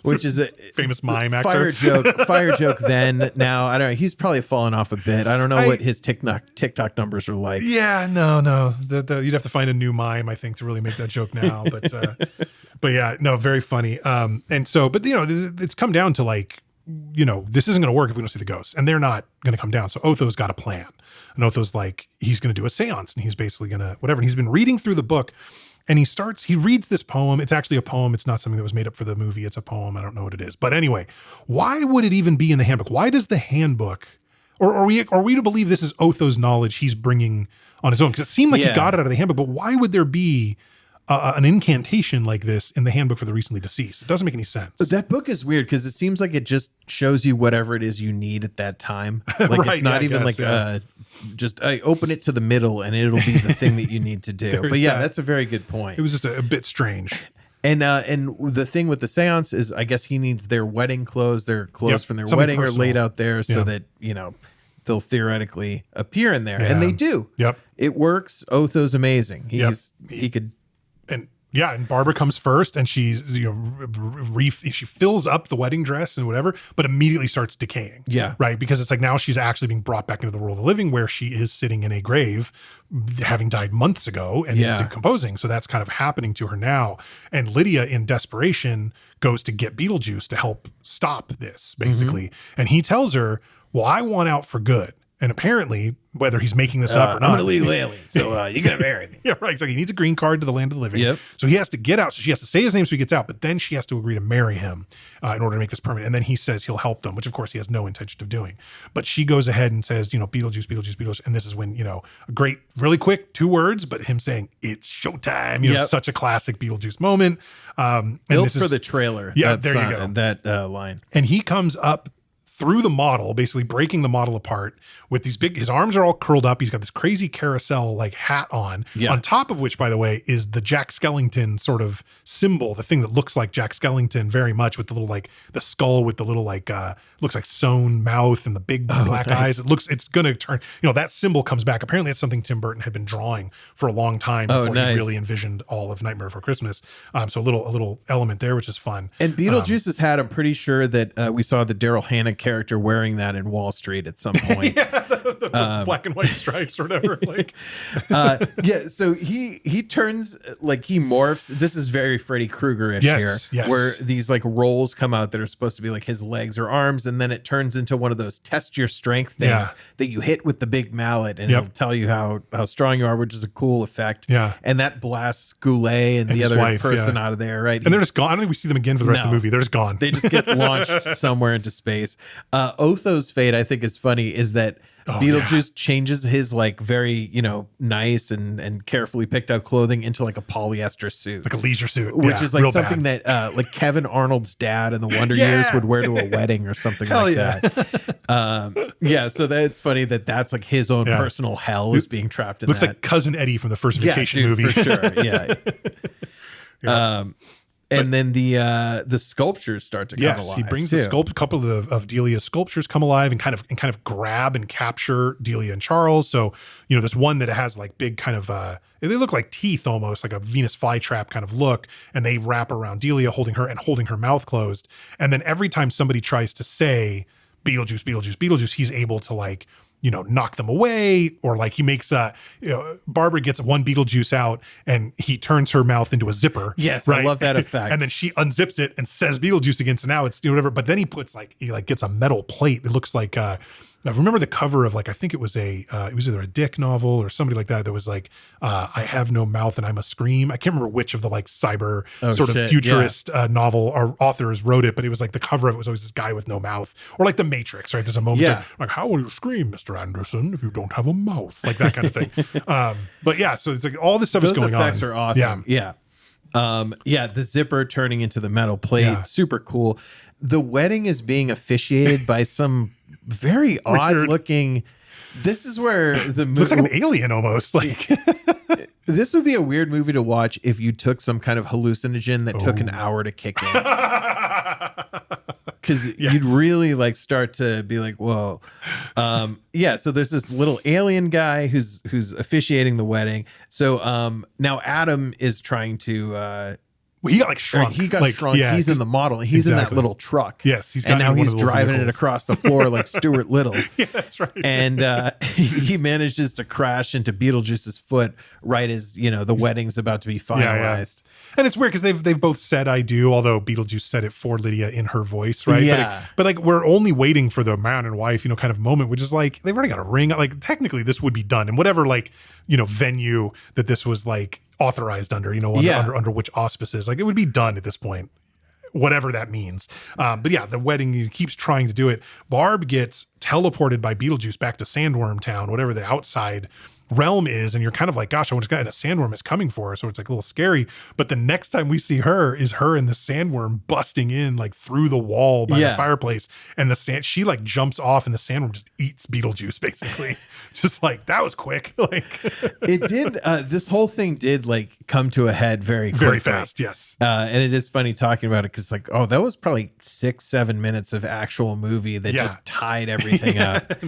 [SPEAKER 5] Which is a
[SPEAKER 4] famous mime actor.
[SPEAKER 5] Fire joke then. Now, I don't know. He's probably fallen off a bit. I don't know what his TikTok numbers are like.
[SPEAKER 4] Yeah, no. You'd have to find a new mime, I think, to really make that joke now. But yeah, no, very funny. And so, but it's come down to like, this isn't going to work if we don't see the ghosts, and they're not going to come down. So Otho's got a plan, and Otho's like, he's going to do a seance, and he's basically going to whatever. And he's been reading through the book. And he reads this poem. It's actually a poem. It's not something that was made up for the movie. It's a poem. I don't know what it is. But anyway, why would it even be in the handbook? Why does the handbook, or are we to believe this is Otho's knowledge he's bringing on his own? Because it seemed like he got it out of the handbook. But why would there be an incantation like this in the handbook for the recently deceased? It doesn't make any sense.
[SPEAKER 5] That book is weird because it seems like it just shows you whatever it is you need at that time. Like
[SPEAKER 4] right,
[SPEAKER 5] it's not even just open it to the middle and it'll be the thing that you need to do. But that's a very good point.
[SPEAKER 4] It was just a bit strange.
[SPEAKER 5] And the thing with the seance is I guess he needs their wedding clothes. Their clothes from their wedding are laid out there so that, they'll theoretically appear in there. And they do.
[SPEAKER 4] Yep.
[SPEAKER 5] It works. Otho's amazing. He could.
[SPEAKER 4] And Barbara comes first and she's, she fills up the wedding dress and whatever, but immediately starts decaying.
[SPEAKER 5] Yeah.
[SPEAKER 4] Right. Because it's like now she's actually being brought back into the world of the living where she is sitting in a grave having died months ago and is decomposing. So that's kind of happening to her now. And Lydia in desperation goes to get Beetlejuice to help stop this basically. Mm-hmm. And he tells her, well, I want out for good. And apparently, whether he's making this up or not,
[SPEAKER 5] I'm an illegal alien, so you're gonna marry me.
[SPEAKER 4] Yeah, right. Exactly. He needs a green card to the land of the living.
[SPEAKER 5] Yep.
[SPEAKER 4] So he has to get out. So she has to say his name so he gets out, but then she has to agree to marry him in order to make this permanent. And then he says he'll help them, which of course he has no intention of doing. But she goes ahead and says, Beetlejuice. And this is when, a great, really quick 2 words, but him saying it's showtime. Such a classic Beetlejuice moment.
[SPEAKER 5] Built for the trailer.
[SPEAKER 4] Yeah, there you go.
[SPEAKER 5] That line.
[SPEAKER 4] And he comes up through the model, basically breaking the model apart with these his arms are all curled up. He's got this crazy carousel like hat on top of which, by the way, is the Jack Skellington sort of symbol, the thing that looks like Jack Skellington very much with the little, like the skull with the little, like, looks like sewn mouth and the big black eyes. It's going to turn, that symbol comes back. Apparently it's something Tim Burton had been drawing for a long time before he really envisioned all of Nightmare Before Christmas. So a little element there, which is fun.
[SPEAKER 5] And Beetlejuice's hat, I'm pretty sure that we saw the Daryl Hannah character wearing that in Wall Street at some point.
[SPEAKER 4] The black and white stripes or whatever. Like,
[SPEAKER 5] so he turns, like, he morphs. This is very Freddy Krueger-ish here, where these like rolls come out that are supposed to be like his legs or arms, and then it turns into one of those test your strength things that you hit with the big mallet, and it'll tell you how strong you are, which is a cool effect.
[SPEAKER 4] Yeah,
[SPEAKER 5] and that blasts Goulet and the other person out of there, right?
[SPEAKER 4] And they're just gone. I don't think we see them again for the rest of the movie. They're just gone.
[SPEAKER 5] They just get launched somewhere into space. Otho's fate, I think, is funny, is that Beetlejuice changes his like very, nice and carefully picked out clothing into like a polyester suit,
[SPEAKER 4] like a leisure suit,
[SPEAKER 5] which is like something that like Kevin Arnold's dad in the Wonder Years would wear to a wedding or something that. So that's funny that's like his own personal hell is being trapped in.
[SPEAKER 4] Looks
[SPEAKER 5] that.
[SPEAKER 4] Like Cousin Eddie from the first Vacation movie,
[SPEAKER 5] for sure. And then the sculptures start to come alive.
[SPEAKER 4] He brings a couple of Delia's sculptures come alive and kind of grab and capture Delia and Charles. So, there's one that has like big kind of they look like teeth almost, like a Venus flytrap kind of look, and they wrap around Delia holding her mouth closed. And then every time somebody tries to say Beetlejuice, Beetlejuice, Beetlejuice, he's able to like knock them away, or like he makes Barbara gets one Beetlejuice out and he turns her mouth into a zipper.
[SPEAKER 5] Yes,
[SPEAKER 4] right?
[SPEAKER 5] I love that effect.
[SPEAKER 4] And then she unzips it and says Beetlejuice again. So now it's whatever. But then he gets a metal plate. It looks like I remember the cover of like, I think it was it was either a Dick novel or somebody like that was like, I have no mouth and I must scream. I can't remember which of the like cyber sort of futurist novel or authors wrote it, but it was like the cover of it was always this guy with no mouth, or like The Matrix, right? There's a moment like, how will you scream, Mr. Anderson, if you don't have a mouth? Like that kind of thing. But yeah, so it's like all this stuff is going on.
[SPEAKER 5] Those effects are awesome. Yeah. The zipper turning into the metal plate, super cool. The wedding is being officiated by some very odd looking. This is where the movie
[SPEAKER 4] looks like an alien almost. Like
[SPEAKER 5] this would be a weird movie to watch if you took some kind of hallucinogen that took an hour to kick in. Because you'd really like start to be like, whoa. So there's this little alien guy who's officiating the wedding. So now Adam is trying to
[SPEAKER 4] well, he got like shrunk.
[SPEAKER 5] He got shrunk. Yeah, he's in the model. He's in that little truck.
[SPEAKER 4] Yes,
[SPEAKER 5] and now he's driving it across the floor like Stuart Little.
[SPEAKER 4] Yeah, that's right.
[SPEAKER 5] And he manages to crash into Beetlejuice's foot right as the wedding's about to be finalized.
[SPEAKER 4] And it's weird because they've both said "I do," although Beetlejuice said it for Lydia in her voice, right?
[SPEAKER 5] Yeah.
[SPEAKER 4] But like we're only waiting for the man and wife, kind of moment, which is like they've already got a ring. Like technically, this would be done in whatever like venue that this was like authorized under, under which auspices, like it would be done at this point, whatever that means. But yeah, the wedding keeps trying to do it. Barb gets teleported by Beetlejuice back to Sandworm Town, whatever the outside realm is, and you're kind of like, gosh, I want to get, and a sandworm is coming for her, so it's like a little scary. But the next time we see her is her and the sandworm busting in like through the wall by the fireplace, and she like jumps off, and the sandworm just eats Beetlejuice basically. Just like that was quick. Like
[SPEAKER 5] it did. This whole thing did like come to a head very
[SPEAKER 4] fast. Yes,
[SPEAKER 5] and it is funny talking about it because like, oh, that was probably 6-7 minutes of actual movie that just tied everything up. The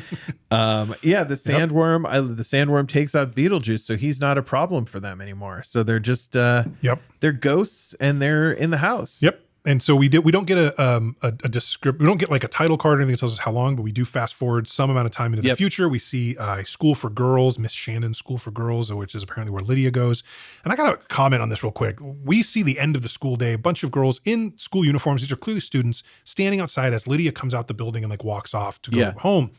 [SPEAKER 5] sandworm. The sandworm takes out Beetlejuice, so he's not a problem for them anymore. So they're just they're ghosts and they're in the house.
[SPEAKER 4] Yep. And so we don't get a description. We don't get like a title card or anything that tells us how long, but we do fast forward some amount of time into the future. We see a school for girls, Miss Shannon's School for Girls, which is apparently where Lydia goes. And I got to comment on this real quick. We see the end of the school day, a bunch of girls in school uniforms. These are clearly students standing outside as Lydia comes out the building and like walks off to go home.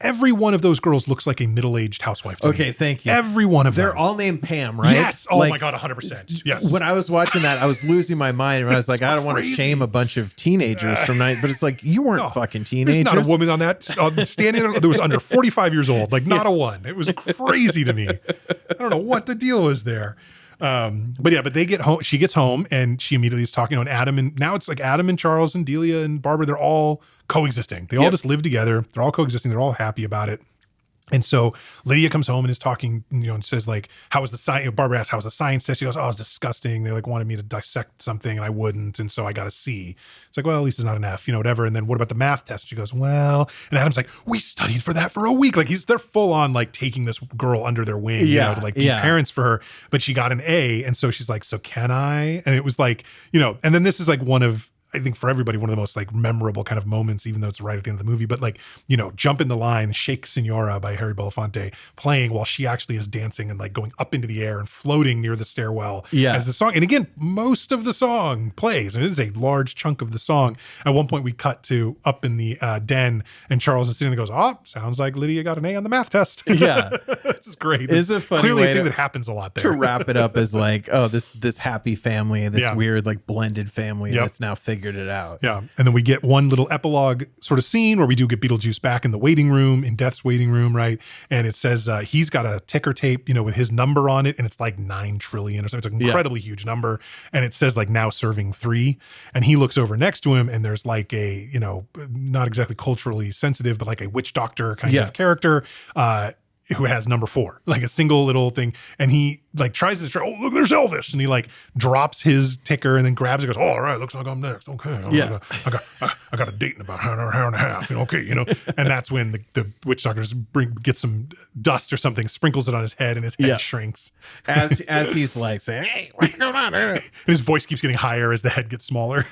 [SPEAKER 4] Every one of those girls looks like a middle-aged housewife to me.
[SPEAKER 5] Thank you.
[SPEAKER 4] Every one of them.
[SPEAKER 5] They're all named Pam, right?
[SPEAKER 4] Yes. Oh my God, 100%. Yes.
[SPEAKER 5] When I was watching that, I was losing my mind. And I was like, I don't want to shame a bunch of teenagers from night, but it's like, you weren't fucking teenagers.
[SPEAKER 4] There's not a woman on that standing there that was under 45 years old. Like not a one. It was crazy to me. I don't know what the deal was there. But they get home. She gets home and she immediately is talking on Adam, and now it's like Adam and Charles and Delia and Barbara. They're all coexisting. They all just live together. They're all coexisting. They're all happy about it. And so Lydia comes home and is talking, and says like, how was the science? Barbara asks, how was the science test? She goes, oh, it's disgusting. They like wanted me to dissect something and I wouldn't. And so I got a C. It's like, well, at least it's not an F, whatever. And then what about the math test? She goes, well, and Adam's like, we studied for that for a week. Like they're full on like taking this girl under their wing, to like be parents for her, but she got an A. And so she's like, so can I? And it was like, and then this is like one of, I think for everybody, one of the most like memorable kind of moments, even though it's right at the end of the movie, but like, you know, Jump in the Line, Shake Senora by Harry Belafonte playing while she actually is dancing and like going up into the air and floating near the stairwell as the song. And again, most of the song plays, and it is a large chunk of the song. At one point we cut to up in the den, and Charles is sitting there and goes, oh, sounds like Lydia got an A on the math test.
[SPEAKER 5] Yeah.
[SPEAKER 4] This is great.
[SPEAKER 5] It's a funny
[SPEAKER 4] clearly
[SPEAKER 5] way
[SPEAKER 4] a thing that happens a lot there.
[SPEAKER 5] To wrap it up as like, oh, this happy family, this weird like blended family that's now figured it out.
[SPEAKER 4] Yeah. And then we get one little epilogue sort of scene where we do get Beetlejuice back in the waiting room, in Death's waiting room, right? And it says he's got a ticker tape, you know, with his number on it, and it's like 9 trillion or something. It's an incredibly huge number. And it says like now serving 3. And he looks over next to him, and there's like a, you know, not exactly culturally sensitive, but like a witch doctor kind of character who has number 4, like a single little thing. And he like tries to distract, oh, look, there's Elvis. And he like drops his ticker and then grabs it and goes, oh, all right, looks like I'm next. Okay. I got a date in about an hour and a half. You know, okay, you know. And that's when the witch doctor gets some dust or something, sprinkles it on his head, and his head shrinks.
[SPEAKER 5] As he's like saying, hey, what's going on?
[SPEAKER 4] And his voice keeps getting higher as the head gets smaller.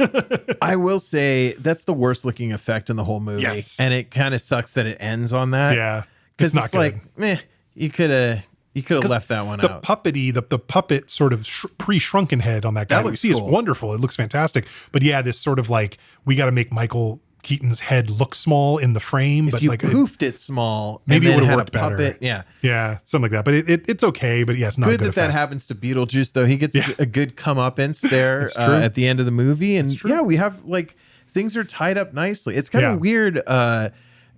[SPEAKER 5] I will say that's the worst looking effect in the whole movie.
[SPEAKER 4] Yes.
[SPEAKER 5] And it kind of sucks that it ends on that.
[SPEAKER 4] Yeah.
[SPEAKER 5] Because
[SPEAKER 4] it's
[SPEAKER 5] it's like, meh, you could have left that one out.
[SPEAKER 4] The puppet sort of pre-shrunken head on that guy that we see is wonderful. It looks fantastic. But yeah, this sort of like, we got to make Michael Keaton's head look small in the frame.
[SPEAKER 5] If
[SPEAKER 4] but
[SPEAKER 5] you
[SPEAKER 4] like
[SPEAKER 5] poofed it small,
[SPEAKER 4] maybe it would have worked
[SPEAKER 5] better.
[SPEAKER 4] Yeah, something like that. But it's okay. But yeah, it's not
[SPEAKER 5] good
[SPEAKER 4] good
[SPEAKER 5] that happens to Beetlejuice though. He gets a good comeuppance there at the end of the movie, and we have like things are tied up nicely. It's kind of weird.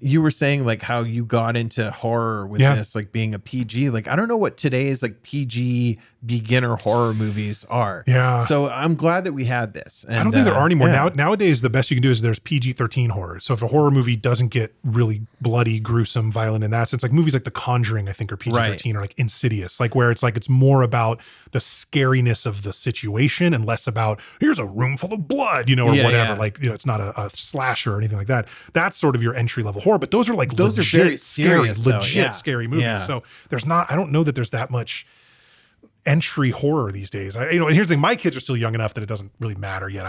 [SPEAKER 5] You were saying like how you got into horror with this, like being a PG. Like, I don't know what today's like PG beginner horror movies are.
[SPEAKER 4] Yeah.
[SPEAKER 5] So I'm glad that we had this. And,
[SPEAKER 4] I don't think there are anymore. Nowadays, the best you can do is there's PG-13 horror. So if a horror movie doesn't get really bloody, gruesome, violent in that sense, like movies like The Conjuring, I think are PG-13 or like Insidious, like where it's like, it's more about the scariness of the situation and less about here's a room full of blood, you know, or whatever. Like, you know, it's not a slasher or anything like that. That's sort of your entry level horror, but those are like
[SPEAKER 5] those
[SPEAKER 4] legit,
[SPEAKER 5] are very serious,
[SPEAKER 4] scary movies. Yeah. So I don't know that there's that much entry horror these days. And here's the thing, my kids are still young enough that it doesn't really matter yet.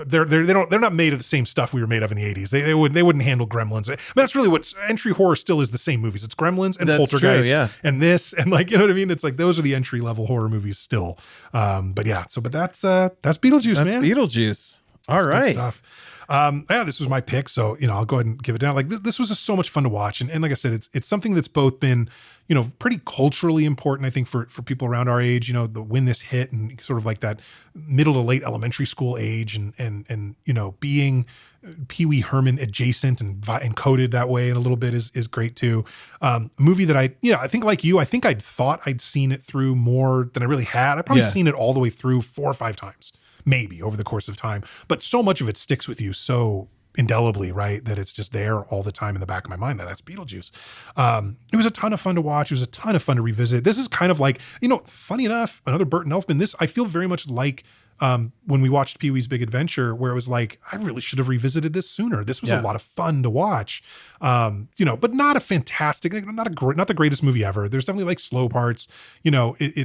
[SPEAKER 4] They're not made of the same stuff we were made of in the 80s. They wouldn't handle Gremlins. I mean, that's really what entry horror still is, the same movies. It's Gremlins and Poltergeist and this, and like, you know what I mean? It's like, those are the entry level horror movies still. But that's Beetlejuice, man.
[SPEAKER 5] That's Beetlejuice. All right.
[SPEAKER 4] Stuff. This was my pick, so I'll go ahead and give it down. Like this was just so much fun to watch, and like I said, it's something that's both been pretty culturally important, I think, for people around our age. When this hit, and sort of like that middle to late elementary school age, and being Pee Wee Herman adjacent and coded that way in a little bit is great too. A movie that I think like you, I think I'd thought I'd seen it through more than I really had. I've probably seen it all the way through 4 or 5 times. Maybe over the course of time, but so much of it sticks with you so indelibly, right? That it's just there all the time in the back of my mind. That's Beetlejuice. It was a ton of fun to watch. It was a ton of fun to revisit. This is kind of like, funny enough, another Burton Elfman. This, I feel very much like when we watched Pee-wee's Big Adventure, where it was like, I really should have revisited this sooner. This was a lot of fun to watch. But not a fantastic, not the greatest movie ever. There's definitely like slow parts. I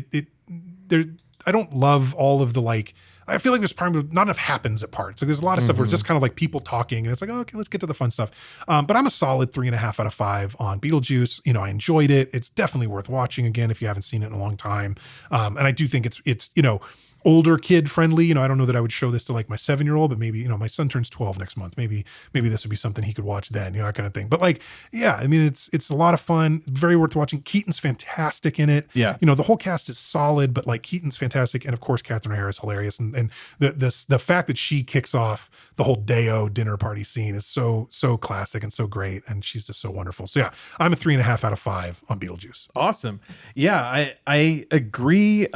[SPEAKER 4] don't love all of the like, I feel like there's probably not enough happens at parts. So there's a lot of stuff where it's just kind of like people talking, and it's like, oh, okay, let's get to the fun stuff. But I'm a solid 3.5 out of 5 on Beetlejuice. I enjoyed it. It's definitely worth watching again if you haven't seen it in a long time. And I do think it's older kid friendly. I don't know that I would show this to like my 7-year-old, but maybe, my son turns 12 next month. Maybe this would be something he could watch then, that kind of thing. But like, I mean, it's a lot of fun, very worth watching. Keaton's fantastic in it. Yeah. The whole cast is solid, but like Keaton's fantastic. And of course, Catherine O'Hara is hilarious. And the fact that she kicks off the whole Day-O dinner party scene is so classic and so great. And she's just so wonderful. So yeah, I'm a 3.5 out of 5 on Beetlejuice.
[SPEAKER 5] Awesome. Yeah, I agree.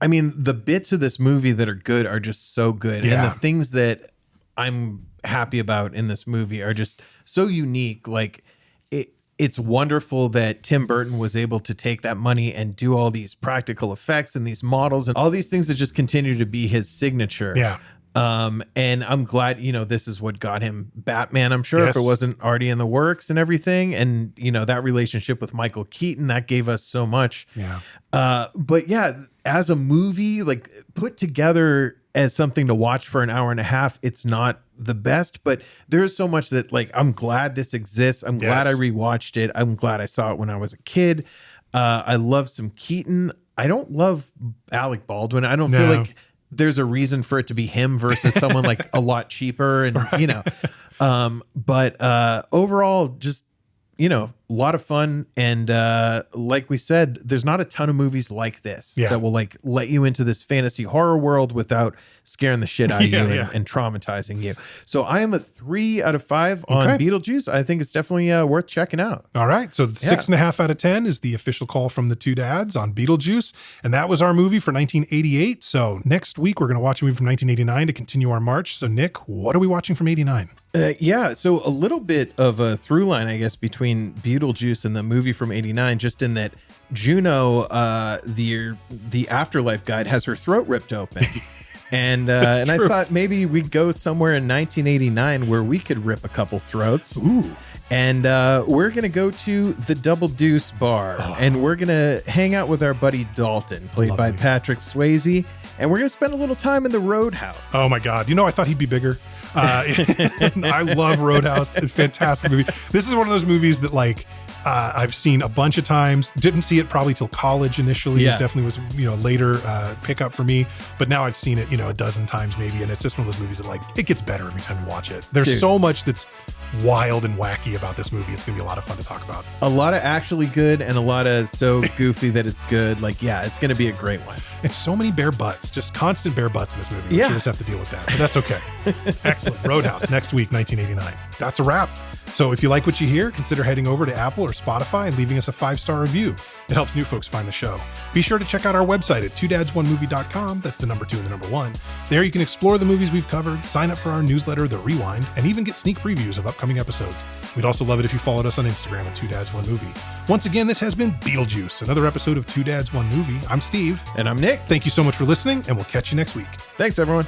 [SPEAKER 5] I mean, the bits of this movie that are good are just so good. Yeah. And the things that I'm happy about in this movie are just so unique. Like, it's wonderful that Tim Burton was able to take that money and do all these practical effects and these models and all these things that just continue to be his signature.
[SPEAKER 4] Yeah.
[SPEAKER 5] And I'm glad, this is what got him Batman, I'm sure, if it wasn't already in the works and everything. And, that relationship with Michael Keaton, that gave us so much.
[SPEAKER 4] Yeah.
[SPEAKER 5] But yeah, as a movie, like put together as something to watch for an hour and a half, it's not the best, but there's so much that like, I'm glad this exists. I'm glad I rewatched it. I'm glad I saw it when I was a kid. I love some Keaton. I don't love Alec Baldwin. I don't feel like there's a reason for it to be him versus someone like a lot cheaper and, you know, but overall, just, you know, a lot of fun. And like we said, there's not a ton of movies like this that will like let you into this fantasy horror world without scaring the shit out of you and traumatizing you. So I am a 3 out of 5 on Beetlejuice. I think it's definitely worth checking out.
[SPEAKER 4] All right. So 6.5 out of 10 is the official call from the two dads on Beetlejuice. And that was our movie for 1988. So next week, we're going to watch a movie from 1989 to continue our march. So Nick, what are we watching from 89?
[SPEAKER 5] So a little bit of a through line, I guess, between Beetlejuice and the movie from 89, just in that Juno, the Afterlife guide, has her throat ripped open. And I thought maybe we'd go somewhere in 1989 where we could rip a couple throats.
[SPEAKER 4] Ooh.
[SPEAKER 5] And we're going to go to the Double Deuce Bar. And we're going to hang out with our buddy Dalton, played by Patrick Swayze. And we're going to spend a little time in the Roadhouse.
[SPEAKER 4] Oh, my God. You know, I thought he'd be bigger. I love Roadhouse. Fantastic movie. This is one of those movies that, like, I've seen a bunch of times. Didn't see it probably till college initially. It definitely was, you know, later pickup for me. But now I've seen it, you know, a dozen times maybe. And it's just one of those movies that, like, it gets better every time you watch it. There's so much that's wild and wacky about this movie. It's going to be a lot of fun to talk about.
[SPEAKER 5] A lot of actually good and a lot of so goofy that it's good. Like, yeah, it's going to be a great one.
[SPEAKER 4] And so many bare butts, just constant bare butts in this movie. We just have to deal with that, but that's okay. Excellent. Roadhouse next week, 1989. That's a wrap. So if you like what you hear, consider heading over to Apple or Spotify and leaving us a 5-star review. It helps new folks find the show. Be sure to check out our website at twodads1movie.com. That's the number 2 and the number 1. There you can explore the movies we've covered, sign up for our newsletter, The Rewind, and even get sneak previews of upcoming episodes. We'd also love it if you followed us on Instagram at 2dads1movie. Once again, this has been Beetlejuice, another episode of 2 Dads, 1 Movie. I'm Steve.
[SPEAKER 5] And I'm Nick.
[SPEAKER 4] Thank you so much for listening, and we'll catch you next week.
[SPEAKER 5] Thanks, everyone.